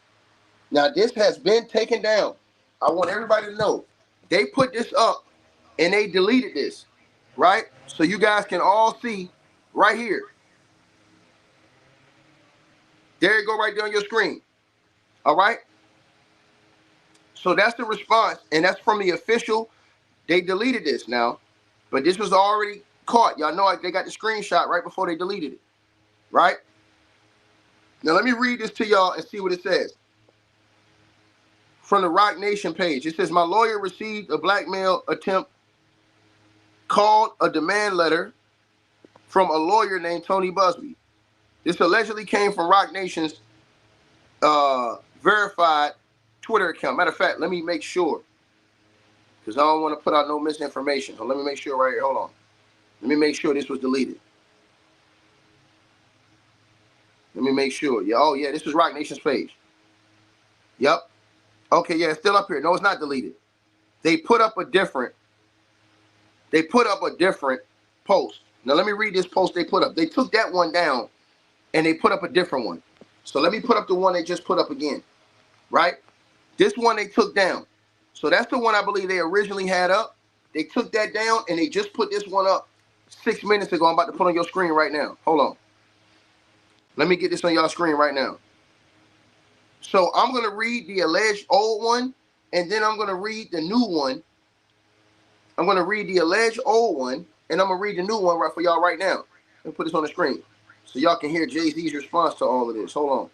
Now, this has been taken down. I want everybody to know. They put this up and they deleted this, right? So you guys can all see right here. There you go right there on your screen. All right? So that's the response, and that's from the official. They deleted this now, but this was already caught. Y'all know they got the screenshot right before they deleted it, right? Now let me read this to y'all and see what it says. From the Rock Nation page, it says, my lawyer received a blackmail attempt called a demand letter from a lawyer named Tony Busby. This allegedly came from Rock Nation's verified Twitter account. Matter of fact, let me make sure, because I don't want to put out no misinformation. So let me make sure right here. Hold on. Let me make sure this was deleted. Let me make sure. Yeah. Oh, yeah. This was Rock Nation's page. Yep. Okay. Yeah. It's still up here. No, it's not deleted. They put up a different post. Now, let me read this post they put up. They took that one down and they put up a different one. So let me put up the one they just put up again. Right? This one they took down. So that's the one I believe they originally had up. They took that down and they just put this one up 6 minutes ago. I'm about to put on your screen right now. Hold on. Let me get this on y'all screen right now. So I'm going to read the alleged old one, and then I'm going to read the new one. I'm going to read the alleged old one, and I'm going to read the new one right for y'all right now. Let me put this on the screen so y'all can hear Jay-Z's response to all of this. Hold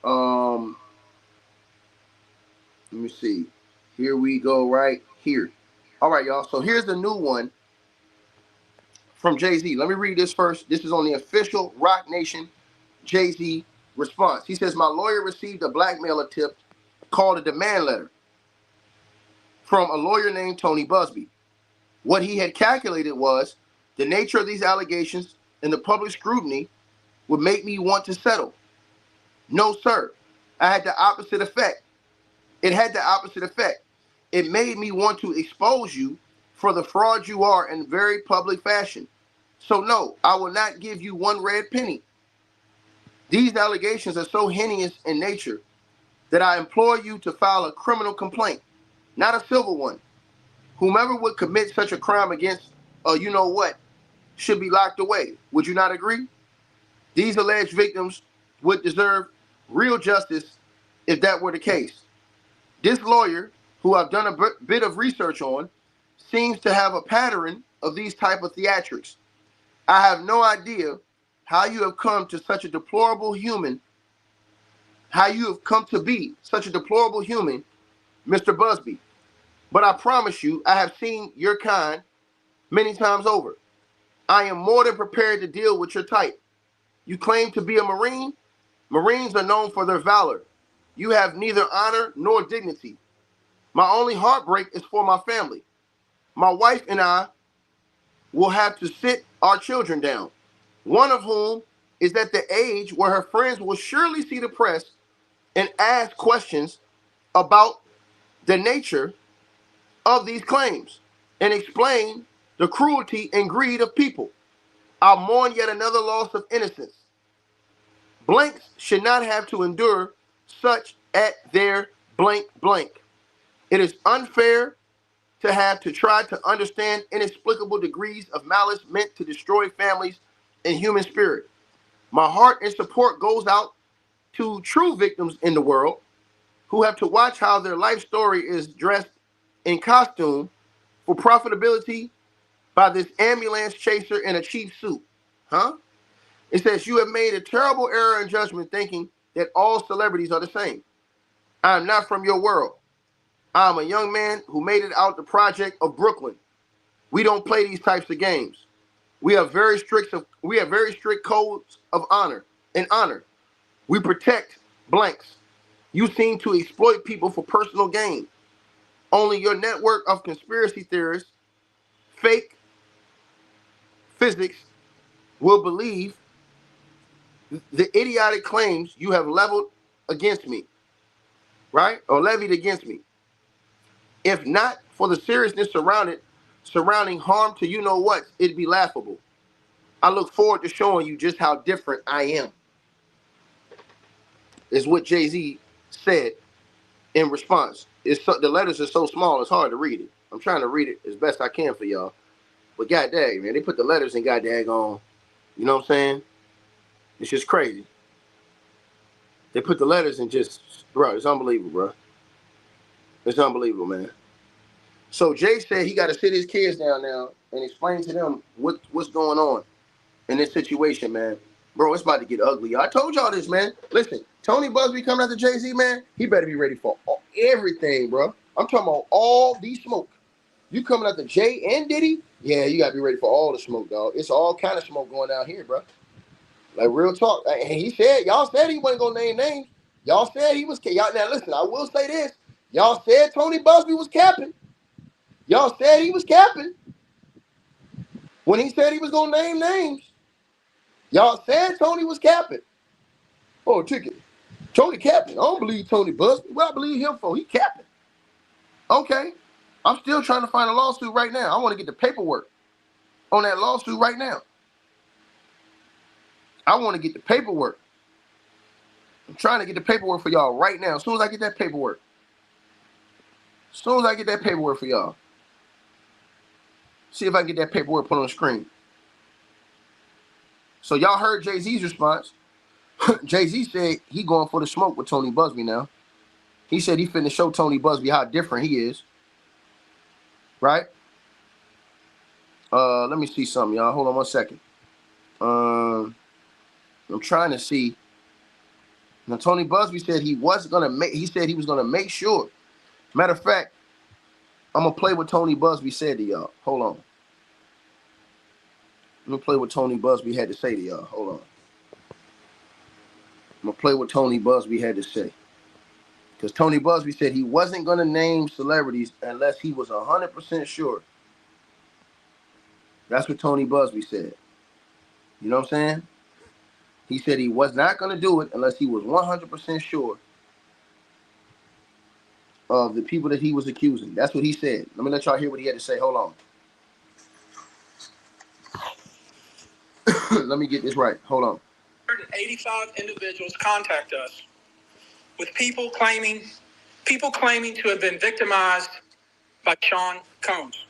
on. Let me see. Here we go right here. All right, y'all. So here's the new one from Jay-Z. Let me read this first. This is on the official Rock Nation Jay-Z response. He says, my lawyer received a blackmail attempt called a demand letter from a lawyer named Tony Busby. What he had calculated was the nature of these allegations and the public scrutiny would make me want to settle. No, sir. I had the opposite effect. It had the opposite effect. It made me want to expose you for the fraud you are in very public fashion. So no, I will not give you one red penny. These allegations are so heinous in nature that I implore you to file a criminal complaint, not a civil one. Whomever would commit such a crime against, you know what, should be locked away. Would you not agree? These alleged victims would deserve real justice if that were the case. This lawyer, who I've done a bit of research on, seems to have a pattern of these type of theatrics. I have no idea how you have come to such a deplorable human, how you have come to be such a deplorable human, Mr. Busby. But I promise you, I have seen your kind many times over. I am more than prepared to deal with your type. You claim to be a Marine? Marines are known for their valor. You have neither honor nor dignity. My only heartbreak is for my family. My wife and I will have to sit our children down, one of whom is at the age where her friends will surely see the press and ask questions about the nature of these claims and explain the cruelty and greed of people. I'll mourn yet another loss of innocence. Blanks should not have to endure such at their blank blank. It is unfair to have to try to understand inexplicable degrees of malice meant to destroy families and human spirit. My heart and support goes out to true victims in the world who have to watch how their life story is dressed in costume for profitability by this ambulance chaser in a cheap suit. Huh? It says, you have made a terrible error in judgment thinking that all celebrities are the same. I am not from your world. I am a young man who made it out the project of Brooklyn. We don't play these types of games. We have very strict codes of honor and honor. We protect blanks. You seem to exploit people for personal gain. Only your network of conspiracy theorists, fake physics, will believe the idiotic claims you have leveled against me, right? Or levied against me. If not for the seriousness surrounding harm to you know what, it'd be laughable. I look forward to showing you just how different I am. Is what Jay-Z said in response. The letters are so small, it's hard to read it. I'm trying to read it as best I can for y'all. But god dang, man, they put the letters in god dang on. You know what I'm saying? It's just crazy. They put the letters in just, bro, it's unbelievable, bro. It's unbelievable, man. So Jay said he got to sit his kids down now and explain to them what's going on in this situation, man. Bro, it's about to get ugly. I told y'all this, man. Listen, Tony Busby coming after Jay-Z, man, he better be ready for everything, bro. I'm talking about all the smoke. You coming after Jay and Diddy? Yeah, you got to be ready for all the smoke, dog. It's all kind of smoke going down here, bro. Like, real talk. And he said, y'all said he wasn't going to name names. Y'all said he was, y'all, now listen, I will say this. Y'all said Tony Busby was capping. Y'all said he was capping. When he said he was going to name names, y'all said Tony was capping. Oh, ticket. Tony capping. I don't believe Tony Busby. What I believe him for? He capping. Okay. I'm still trying to find a lawsuit right now. I want to get the paperwork on that lawsuit right now. I want to get the paperwork. I'm trying to get the paperwork for y'all right now. As soon as I get that paperwork. As soon as I get that paperwork for y'all. See if I can get that paperwork put on the screen. So y'all heard Jay-Z's response. Jay-Z said he going for the smoke with Tony Busby now. He said he finna show Tony Busby how different he is. Right? Let me see something, y'all. Hold on 1 second. I'm trying to see. Now, Tony Busby said he was gonna make sure. Matter of fact, I'm gonna play what Tony Busby said to y'all. Hold on. I'm gonna play what Tony Busby had to say to y'all. Hold on. I'm gonna play what Tony Busby had to say. Because Tony Busby said he wasn't gonna name celebrities unless he was 100% sure. That's what Tony Busby said. You know what I'm saying? He said he was not gonna do it unless he was 100% sure of the people that he was accusing. That's what he said. Let me let y'all hear what he had to say. Hold on. Let me get this right. Hold on. 85 individuals contact us with people claiming to have been victimized by Sean Combs.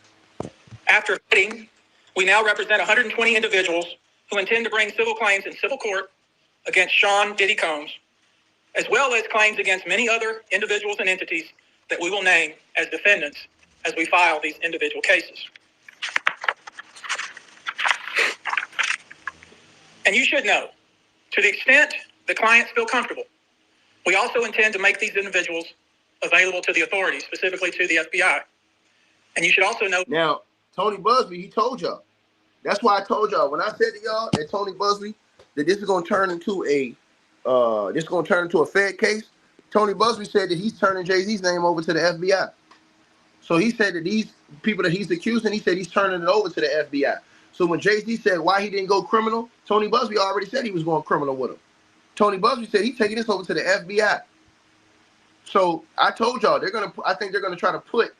After vetting, we now represent 120 individuals who intend to bring civil claims in civil court against Sean Diddy Combs, as well as claims against many other individuals and entities that we will name as defendants as we file these individual cases. And you should know, to the extent the clients feel comfortable, we also intend to make these individuals available to the authorities, specifically to the FBI. And you should also know. Now, Tony Busby, he told y'all. That's why I told y'all when I said to y'all that Tony Busby that this is gonna turn into a Fed case. Tony Busby said that he's turning Jay-Z's name over to the FBI. So he said that these people that he's accusing, he said he's turning it over to the FBI. So when Jay-Z said why he didn't go criminal, Tony Busby already said he was going criminal with him. Tony Busby said he's taking this over to the FBI. So I told y'all I think they're gonna try to put.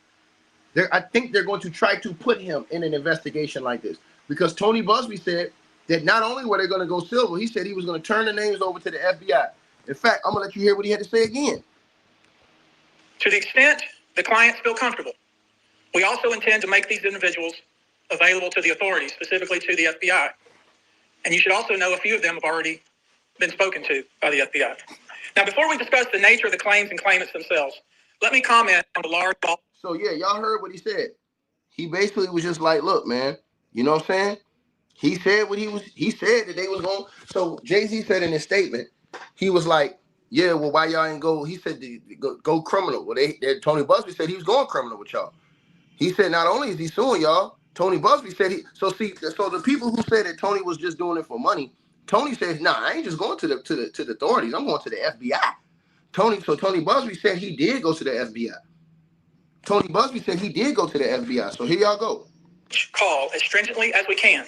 I think they're going to try to put him in an investigation like this because Tony Busby said that not only were they going to go civil, he said he was going to turn the names over to the FBI. In fact, I'm going to let you hear what he had to say again. To the extent the clients feel comfortable, we also intend to make these individuals available to the authorities, specifically to the FBI. And you should also know a few of them have already been spoken to by the FBI. Now, before we discuss the nature of the claims and claimants themselves, let me comment on the large. So, yeah, y'all heard what he said. He basically was just like, look, man, you know what I'm saying? He said he said that they was going. So Jay-Z said in his statement, he was like, yeah, well, why y'all ain't go? He said, go criminal. Well, Tony Busby said he was going criminal with y'all. He said not only is he suing y'all, Tony Busby said so the people who said that Tony was just doing it for money, Tony said, nah, I ain't just going to the authorities. I'm going to the FBI. Tony Busby said he did go to the FBI. Tony Busby said he did go to the FBI. So here y'all go. Call as stringently as we can.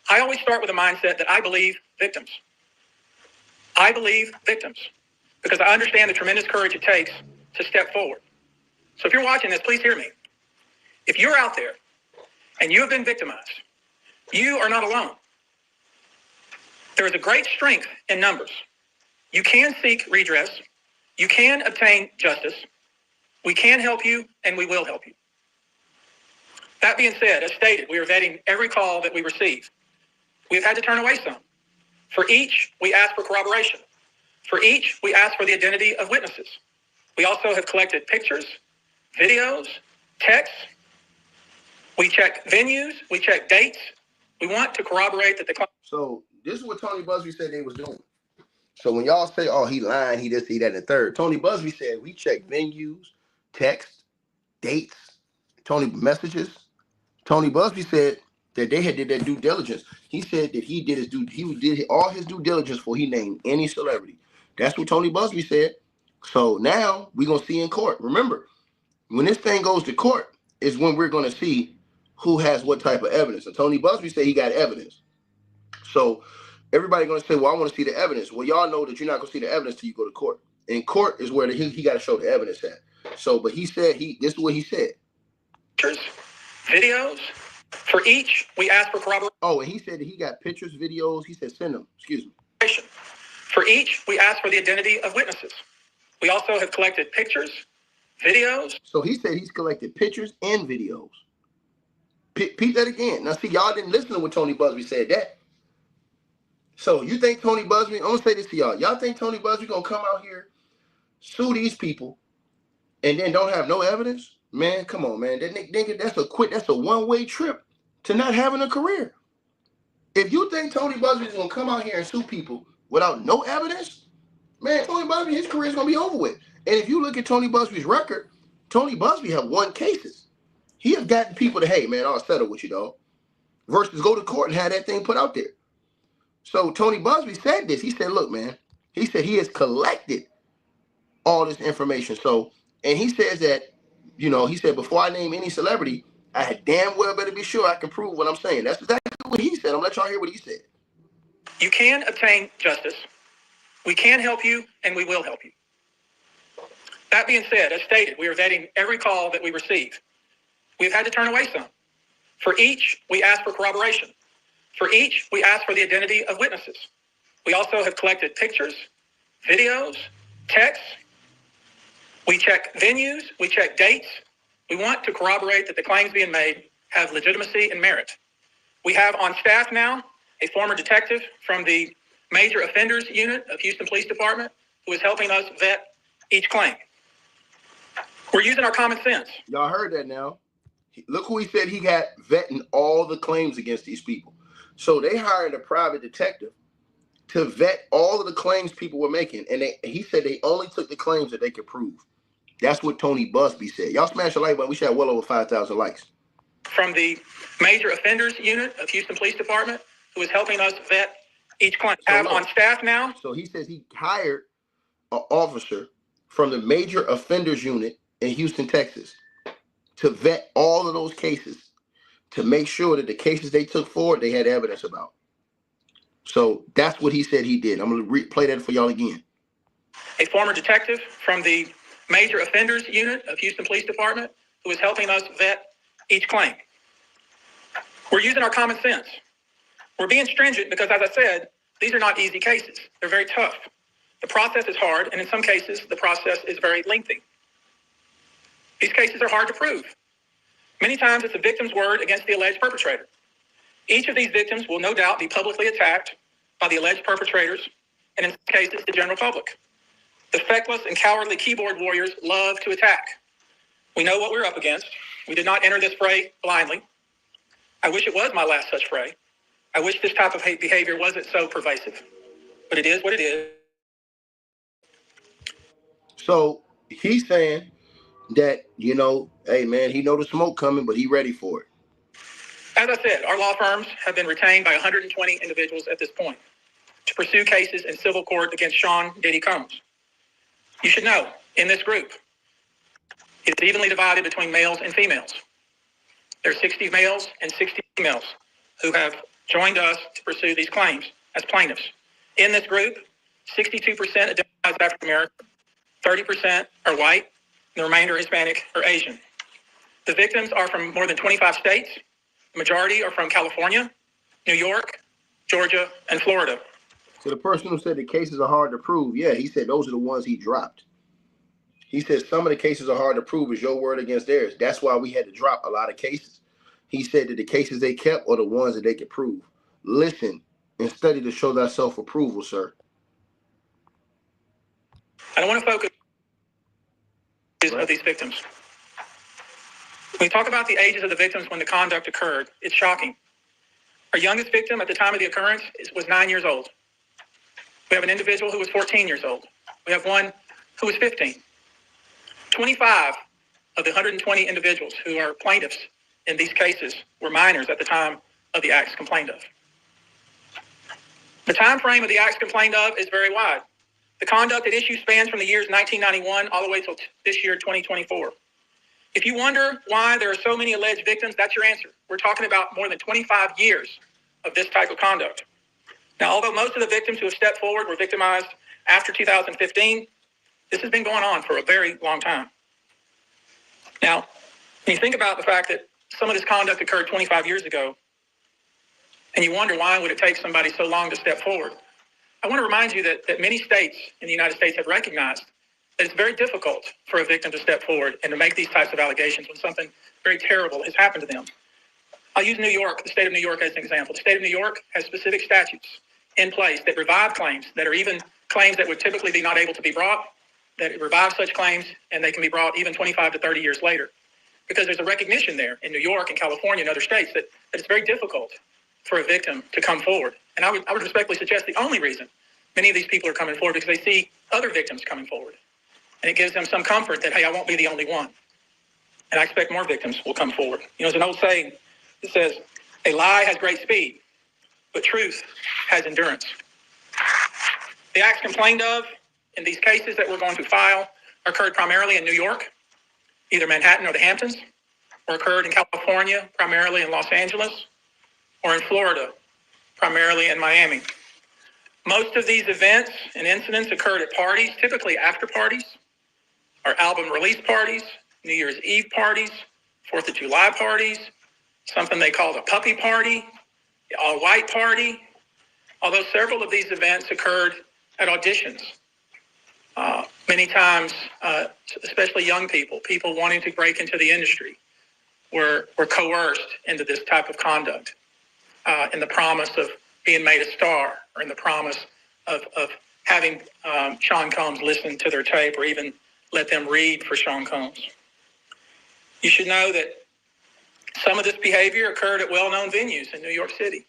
I always start with a mindset that I believe victims. I believe victims because I understand the tremendous courage it takes to step forward. So if you're watching this, please hear me. If you're out there and you have been victimized, you are not alone. There is a great strength in numbers. You can seek redress. You can obtain justice. We can help you, and we will help you. That being said, as stated, we are vetting every call that we receive. We've had to turn away some. For each, we ask for corroboration. For each, we ask for the identity of witnesses. We also have collected pictures, videos, texts. We check venues. We check dates. We want to corroborate that the call. So this is what Tony Busby said they was doing. So when y'all say, oh, he lying, he this, he that, and the third, Tony Busby said we check venues, text, dates, messages. Tony Busby said that they had did their due diligence. He said that he did all his due diligence before he named any celebrity. That's what Tony Busby said. So now we're gonna see in court. Remember, when this thing goes to court is when we're gonna see who has what type of evidence. And Tony Busby said he got evidence. So everybody gonna say, well, I want to see the evidence. Well, y'all know that you're not gonna see the evidence till you go to court. In court is where he got to show the evidence at. So, but he said this is what he said. Pictures, videos. For each, we ask for corroboration. Oh, and he said that he got pictures, videos. He said send them. Excuse me. For each, we ask for the identity of witnesses. We also have collected pictures, videos. So he said he's collected pictures and videos. Repeat that again. Now, see, y'all didn't listen to what Tony Busby said that. So you think Tony Busby, I'm going to say this to y'all. Y'all think Tony Busby going to come out here, sue these people, and then don't have no evidence? Man, come on, man. That's a one-way trip to not having a career. If you think Tony Busby is going to come out here and sue people without no evidence, man, Tony Busby, his career is going to be over with. And if you look at Tony Busby's record, Tony Busby have won cases. He has gotten people to, hey, man, I'll settle with you, dog, versus go to court and have that thing put out there. So Tony Busby said this. He said, look, man, he said he has collected all this information. So, and he says that, he said, before I name any celebrity, I had damn well better be sure I can prove what I'm saying. That's exactly what he said. I'm going to let y'all hear what he said. You can obtain justice. We can help you, and we will help you. That being said, as stated, we are vetting every call that we receive. We've had to turn away some. For each, we ask for corroboration. For each, we ask for the identity of witnesses. We also have collected pictures, videos, texts. We check venues. We check dates. We want to corroborate that the claims being made have legitimacy and merit. We have on staff now a former detective from the Major Offenders Unit of Houston Police Department who is helping us vet each claim. We're using our common sense. Y'all heard that now. Look who he said he got vetting all the claims against these people. So they hired a private detective to vet all of the claims people were making. And he said they only took the claims that they could prove. That's what Tony Busby said. Y'all smash the like button. We should have well over 5,000 likes. From the Major Offenders Unit of Houston Police Department, who is helping us vet each claim. Have on staff now. So he says he hired an officer from the Major Offenders Unit in Houston, Texas, to vet all of those cases, to make sure that the cases they took forward, they had evidence about. So that's what he said he did. I'm going to play that for y'all again. A former detective from the Major Offenders Unit of Houston Police Department, who is helping us vet each claim. We're using our common sense. We're being stringent because, as I said, these are not easy cases. They're very tough. The process is hard, and in some cases, the process is very lengthy. These cases are hard to prove. Many times, it's a victim's word against the alleged perpetrator. Each of these victims will no doubt be publicly attacked by the alleged perpetrators, and in some cases, the general public. The feckless and cowardly keyboard warriors love to attack. We know what we're up against. We did not enter this fray blindly. I wish it was my last such fray. I wish this type of hate behavior wasn't so pervasive. But it is what it is. So he's saying that, you know, hey, man, he know the smoke coming, but he ready for it. As I said, our law firms have been retained by 120 individuals at this point to pursue cases in civil court against Sean Diddy Combs. You should know, in this group, it's evenly divided between males and females. There are 60 males and 60 females who have joined us to pursue these claims as plaintiffs. In this group, 62% identify as African American, 30% are white, and the remainder Hispanic or Asian. The victims are from more than 25 states. The majority are from California, New York, Georgia, and Florida. So the person who said the cases are hard to prove, yeah, he said those are the ones he dropped. He said some of the cases are hard to prove is your word against theirs. That's why we had to drop a lot of cases. He said that the cases they kept are the ones that they could prove. Listen and study to show that self-approval, sir. I don't want to focus on these victims. When we talk about the ages of the victims when the conduct occurred, it's shocking. Our youngest victim at the time of the occurrence was 9 years old. We have an individual who was 14 years old. We have one who was 15. 25 of the 120 individuals who are plaintiffs in these cases were minors at the time of the acts complained of. The time frame of the acts complained of is very wide. The conduct at issue spans from the years 1991 all the way till this year, 2024. If you wonder why there are so many alleged victims, that's your answer. We're talking about more than 25 years of this type of conduct. Now, although most of the victims who have stepped forward were victimized after 2015, this has been going on for a very long time. Now, when you think about the fact that some of this conduct occurred 25 years ago, and you wonder why would it take somebody so long to step forward, I want to remind you that many states in the United States have recognized that it's very difficult for a victim to step forward and to make these types of allegations when something very terrible has happened to them. I'll use New York, the state of New York as an example. The state of New York has specific statutes in place that revive claims that are even claims that would typically be not able to be brought, that revive such claims, and they can be brought even 25 to 30 years later. Because there's a recognition there in New York and California and other states that it's very difficult for a victim to come forward. And I would respectfully suggest the only reason many of these people are coming forward because they see other victims coming forward. And it gives them some comfort that, hey, I won't be the only one. And I expect more victims will come forward. You know, there's an old saying that says, a lie has great speed, but truth has endurance. The acts complained of in these cases that we're going to file occurred primarily in New York, either Manhattan or the Hamptons, or occurred in California, primarily in Los Angeles, or in Florida, primarily in Miami. Most of these events and incidents occurred at parties, typically after parties, or album release parties, New Year's Eve parties, 4th of July parties, something they called a puppy party, the all-white party, although several of these events occurred at auditions. Many times, especially young people wanting to break into the industry, were coerced into this type of conduct in the promise of being made a star, or in the promise of having Sean Combs listen to their tape or even let them read for Sean Combs. You should know that some of this behavior occurred at well-known venues in New York City.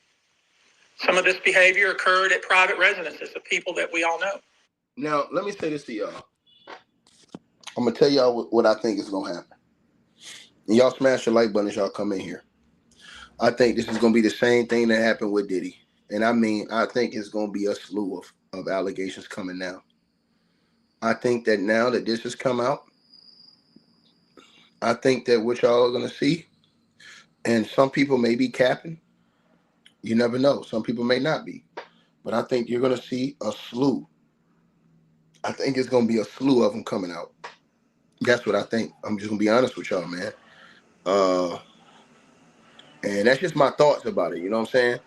Some of this behavior occurred at private residences of people that we all know. Now, let me say this to y'all. I'm gonna tell y'all what I think is gonna happen. And y'all smash the like button as y'all come in here. I think this is gonna be the same thing that happened with Diddy. And I mean, I think it's gonna be a slew of allegations coming now. I think that now that this has come out, I think that what y'all are gonna see, and some people may be capping. You never know. Some people may not be. But I think you're gonna see a slew. I think it's gonna be a slew of them coming out. That's what I think. I'm just gonna be honest with y'all, man. And that's just my thoughts about it. You know what I'm saying?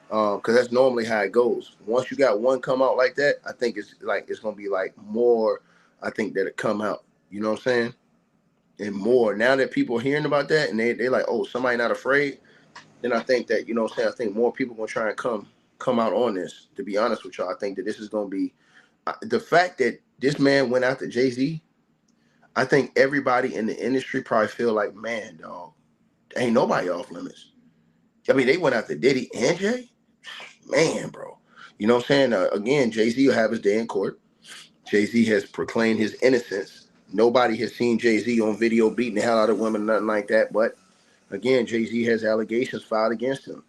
Because that's normally how it goes. Once you got one come out like that, I think it's gonna be like more. I think that it come out. You know what I'm saying? And more now that people are hearing about that and they like, oh, somebody not afraid. Then I think that, you know what I'm saying, I think more people gonna try and come out on this. To be honest with y'all, I think that this is gonna be the fact that this man went after Jay-Z. I think everybody in the industry probably feel like, man, dog, ain't nobody off limits. I mean, they went after Diddy and Jay. Man, bro. You know what I'm saying? Again, Jay-Z will have his day in court. Jay-Z has proclaimed his innocence. Nobody has seen Jay-Z on video beating the hell out of women, nothing like that. But again, Jay-Z has allegations filed against him.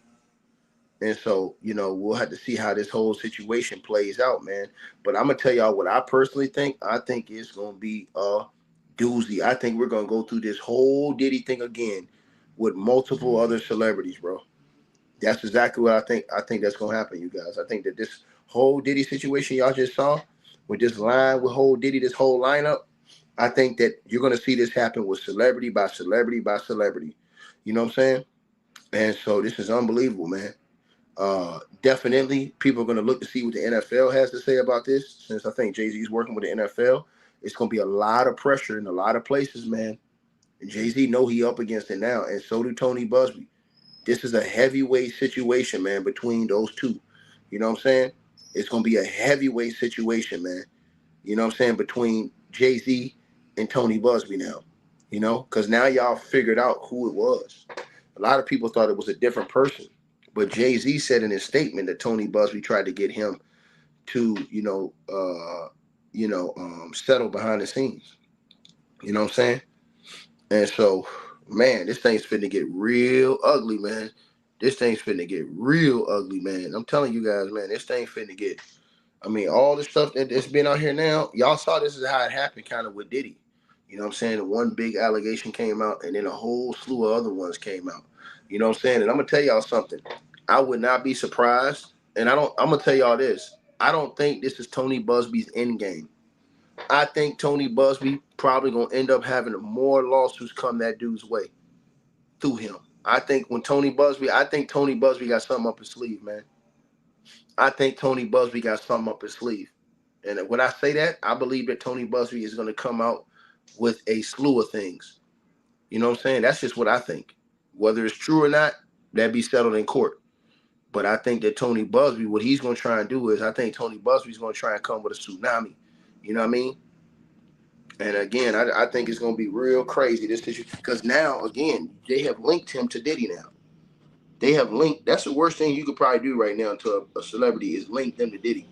And so, you know, we'll have to see how this whole situation plays out, man. But I'm going to tell y'all what I personally think. I think it's going to be a doozy. I think we're going to go through this whole Diddy thing again with multiple other celebrities, bro. That's exactly what I think. I think that's going to happen, you guys. I think that this whole Diddy situation y'all just saw with this line with whole Diddy, this whole lineup, I think that you're going to see this happen with celebrity by celebrity by celebrity. You know what I'm saying? And so this is unbelievable, man. Definitely, people are going to look to see what the NFL has to say about this. Since I think Jay-Z is working with the NFL, it's going to be a lot of pressure in a lot of places, man. And Jay-Z know he up against it now, and so do Tony Busby. This is a heavyweight situation, man, between those two. You know what I'm saying? It's going to be a heavyweight situation, man. You know what I'm saying? Between Jay-Z and Tony Busby now. You know? Because now y'all figured out who it was. A lot of people thought it was a different person. But Jay-Z said in his statement that Tony Busby tried to get him to, settle behind the scenes. You know what I'm saying? And so, man, this thing's finna get real ugly, man. This thing's finna get real ugly, man. I'm telling you guys, man, this thing finna get. I mean, all the stuff that's been out here now, y'all saw this is how it happened kind of with Diddy. You know what I'm saying? The one big allegation came out, and then a whole slew of other ones came out. You know what I'm saying? And I'm going to tell y'all something. I would not be surprised, and I'm going to tell y'all this. I don't think this is Tony Busby's end game. I think Tony Busby probably going to end up having more lawsuits come that dude's way through him. I think Tony Busby got something up his sleeve, man. I think Tony Busby got something up his sleeve. And when I say that, I believe that Tony Busby is going to come out with a slew of things. You know what I'm saying? That's just what I think. Whether it's true or not, that'd be settled in court. But I think that Tony Busby, what he's going to try and do is, I think Tony Busby's going to try and come with a tsunami. You know what I mean? And again, I think it's going to be real crazy, this issue. Because now, again, they have linked him to Diddy now. They have linked. That's the worst thing you could probably do right now to a celebrity is link them to Diddy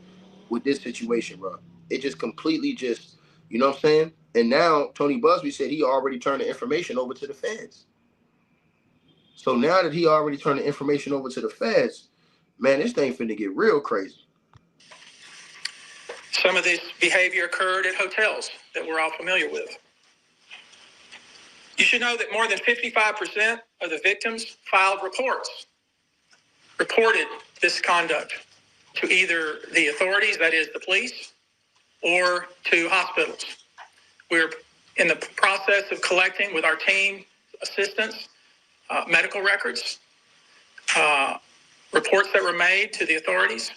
with this situation, bro. It just completely just, you know what I'm saying? And now Tony Busby said he already turned the information over to the feds. So now that he already turned the information over to the feds, man, this thing finna get real crazy. Some of this behavior occurred at hotels that we're all familiar with. You should know that more than 55% of the victims reported this conduct to either the authorities, that is the police, or to hospitals. We're in the process of collecting with our team assistants, medical records, reports that were made to the authorities.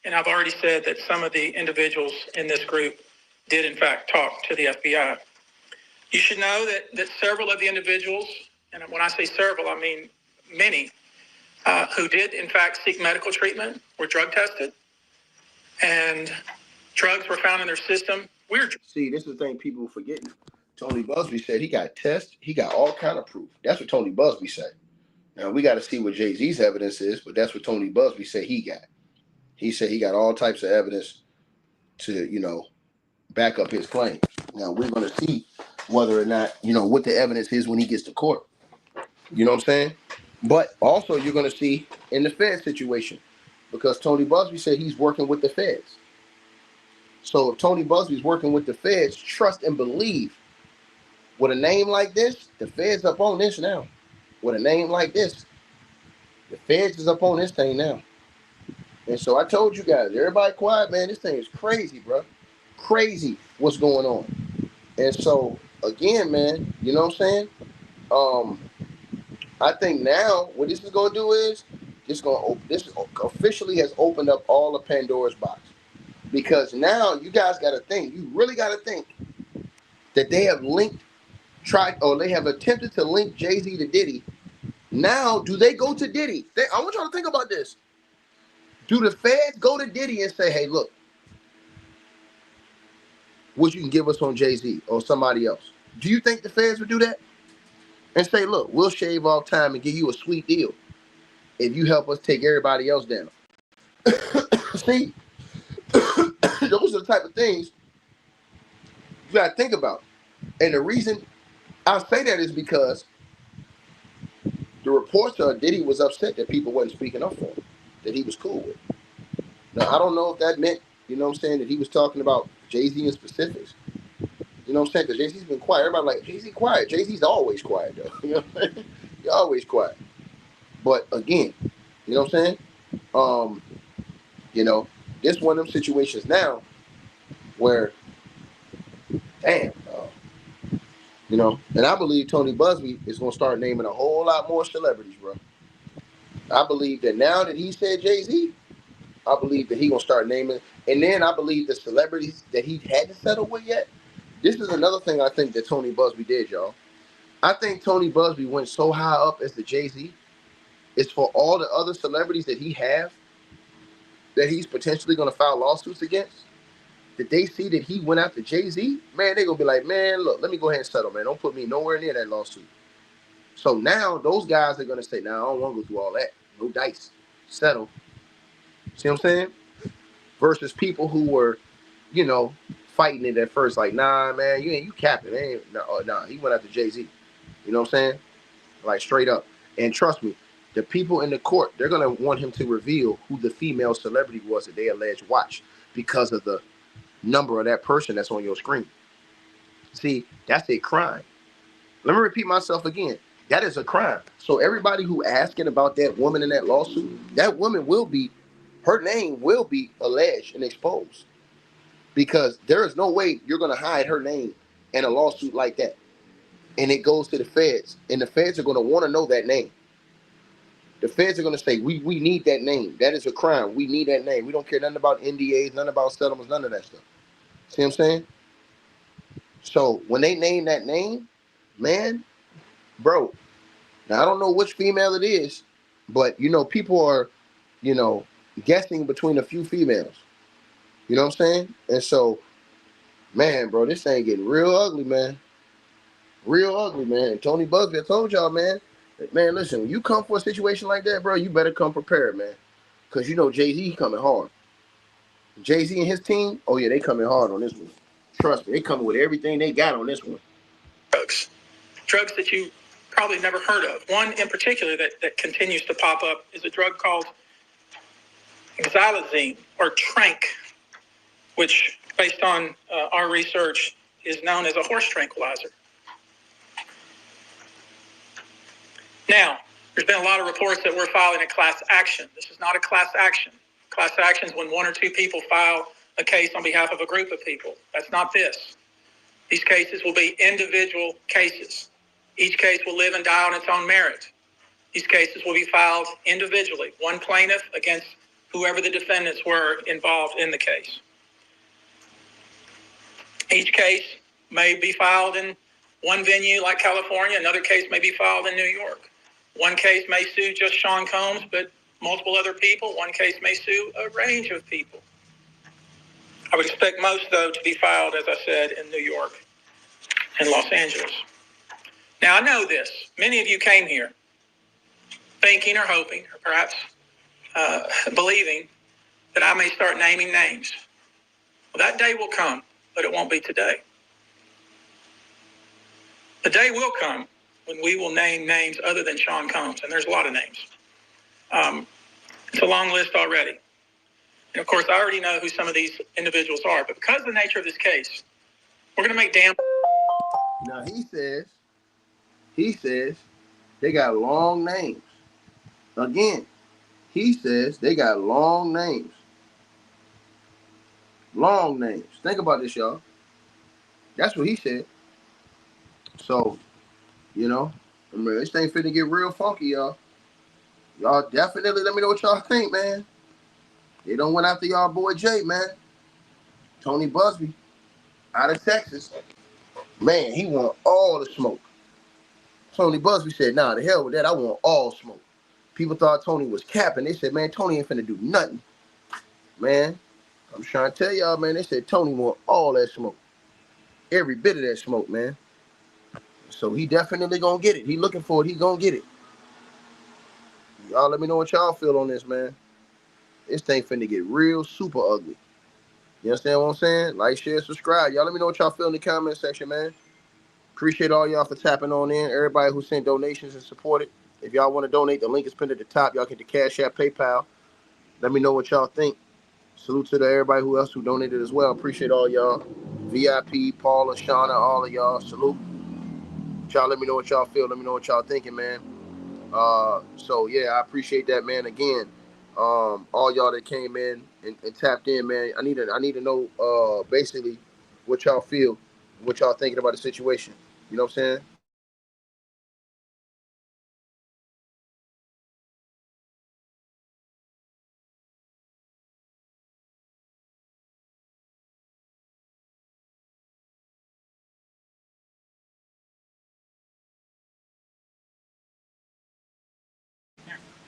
And I've already said that some of the individuals in this group did in fact talk to the FBI. You should know that several of the individuals, and when I say several, I mean many, who did in fact seek medical treatment were drug tested, and drugs were found in their system. See, this is the thing people forgetting. Tony Busby said he got tests, he got all kind of proof. That's what Tony Busby said. Now we got to see what Jay-Z's evidence is, but that's what Tony Busby said he got. He said he got all types of evidence to, back up his claim. Now we're going to see whether or not, you know, what the evidence is when he gets to court. You know what I'm saying? But also you're going to see in the Fed situation, because Tony Busby said he's working with the Feds. So if Tony Busby's working with the Feds, trust and believe, with a name like this, the Feds up on this now. With a name like this, the Feds is up on this thing now. And so I told you guys, everybody quiet, man. This thing is crazy, bro. Crazy what's going on. And so again, man, you know what I'm saying? I think now what this is gonna do is this officially has opened up all the Pandora's box. Because now you guys gotta think, you really gotta think that they have they have attempted to link Jay-Z to Diddy. Now, do they go to Diddy? I want y'all to think about this. Do the Feds go to Diddy and say, hey, look, what you can give us on Jay-Z or somebody else? Do you think the Feds would do that? And say, look, we'll shave off time and give you a sweet deal if you help us take everybody else down. See, those are the type of things you got to think about. And the reason I say that is because the reports are Diddy was upset that people wasn't speaking up for him, that he was cool with. Now, I don't know if that meant, you know what I'm saying, that he was talking about Jay-Z in specifics. You know what I'm saying? Because Jay-Z's been quiet. Everybody like, Jay-Z quiet. Jay-Z's always quiet, though. You know what I'm saying? He's always quiet. But again, you know what I'm saying? You know, this one of them situations now where, damn, you know, and I believe Tony Busby is going to start naming a whole lot more celebrities, bro. I believe that now that he said Jay-Z, I believe that he going to start naming. And then I believe the celebrities that he hadn't settled with yet. This is another thing I think that Tony Busby did, y'all. I think Tony Busby went so high up as the Jay-Z. It's for all the other celebrities that he have that he's potentially going to file lawsuits against. That they see that he went after Jay-Z, man, they're going to be like, man, look, let me go ahead and settle, man. Don't put me nowhere near that lawsuit. So now those guys are going to say, nah, I don't want to go through all that. No dice. Settle. See what I'm saying? Versus people who were, you know, fighting it at first, like, nah, man, you capping. Nah, he went after Jay-Z. You know what I'm saying? Like, straight up. And trust me, the people in the court, they're going to want him to reveal who the female celebrity was that they alleged watched because of the number of that person that's on your screen. See, that's a crime. Let me repeat myself again. That is a crime. So everybody who asking about that woman in that lawsuit, that woman her name will be alleged and exposed. Because there is no way you're going to hide her name in a lawsuit like that. And it goes to the feds. And the feds are going to want to know that name. The feds are going to say, we need that name. That is a crime. We need that name. We don't care nothing about NDAs, nothing about settlements, none of that stuff. See what I'm saying? So when they name that name, man, bro, now I don't know which female it is, but, you know, people are, you know, guessing between a few females. You know what I'm saying? And so, man, bro, this thing getting real ugly, man. Real ugly, man. And Tony Busby, I told y'all, man, listen, when you come for a situation like that, bro, you better come prepared, man. Because you know Jay-Z coming hard. Jay-Z and his team, oh, yeah, they coming hard on this one. Trust me, they coming with everything they got on this one. Drugs that you probably never heard of. One in particular that continues to pop up is a drug called xylazine, or trank, which, based on our research, is known as a horse tranquilizer. Now, there's been a lot of reports that we're filing a class action. This is not a class action. Class action is when one or two people file a case on behalf of a group of people. That's not this. These cases will be individual cases. Each case will live and die on its own merit. These cases will be filed individually, one plaintiff against whoever the defendants were involved in the case. Each case may be filed in one venue like California. Another case may be filed in New York. One case may sue just Sean Combs, but multiple other people. One case may sue a range of people. I would expect most, though, to be filed, as I said, in New York and Los Angeles. Now, I know this. Many of you came here thinking or hoping, or perhaps believing that I may start naming names. Well, that day will come. but it won't be today. The day will come when we will name names other than Sean Combs, and there's a lot of names. It's a long list already. And of course, I already know who some of these individuals are, but because of the nature of this case, we're going to make damn. Now he says they got long names. Again, he says they got long names. Long names. Think about this, y'all. That's what he said. So, you know, I mean, this thing finna get real funky, y'all. Y'all definitely let me know what y'all think, man. They don't went after y'all boy Jay, man. Tony Busby, out of Texas. Man, he want all the smoke. Tony Busby said, nah, the hell with that. I want all smoke. People thought Tony was capping. They said, man, Tony ain't finna do nothing. Man, I'm trying to tell y'all, man, they said Tony want all that smoke. Every bit of that smoke, man. So he definitely gonna get it. He looking for it. He gonna get it. Y'all let me know what y'all feel on this, man. This thing finna get real super ugly. You understand what I'm saying? Like, share, subscribe. Y'all let me know what y'all feel in the comment section, man. Appreciate all y'all for tapping on in. Everybody who sent donations and supported. If y'all want to donate, the link is pinned at the top. Y'all get the Cash App, PayPal. Let me know what y'all think. Salute to everybody who else who donated as well. Appreciate all y'all. VIP, Paula, Shauna, all of y'all. Salute. Y'all let me know what y'all feel. Let me know what y'all thinking, man. So yeah, I appreciate that, man. Again, all y'all that came in and tapped in, man. I need to know basically what y'all feel, what y'all thinking about the situation. You know what I'm saying?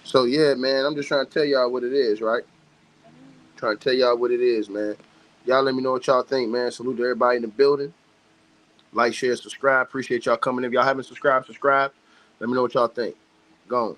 So yeah, man, I'm just trying to tell y'all what it is, right? Trying to tell y'all what it is, man. Y'all let me know what y'all think, man. Salute to everybody in the building. Like, share, subscribe. Appreciate y'all coming. If y'all haven't subscribed, subscribe. Let me know what y'all think. Gone.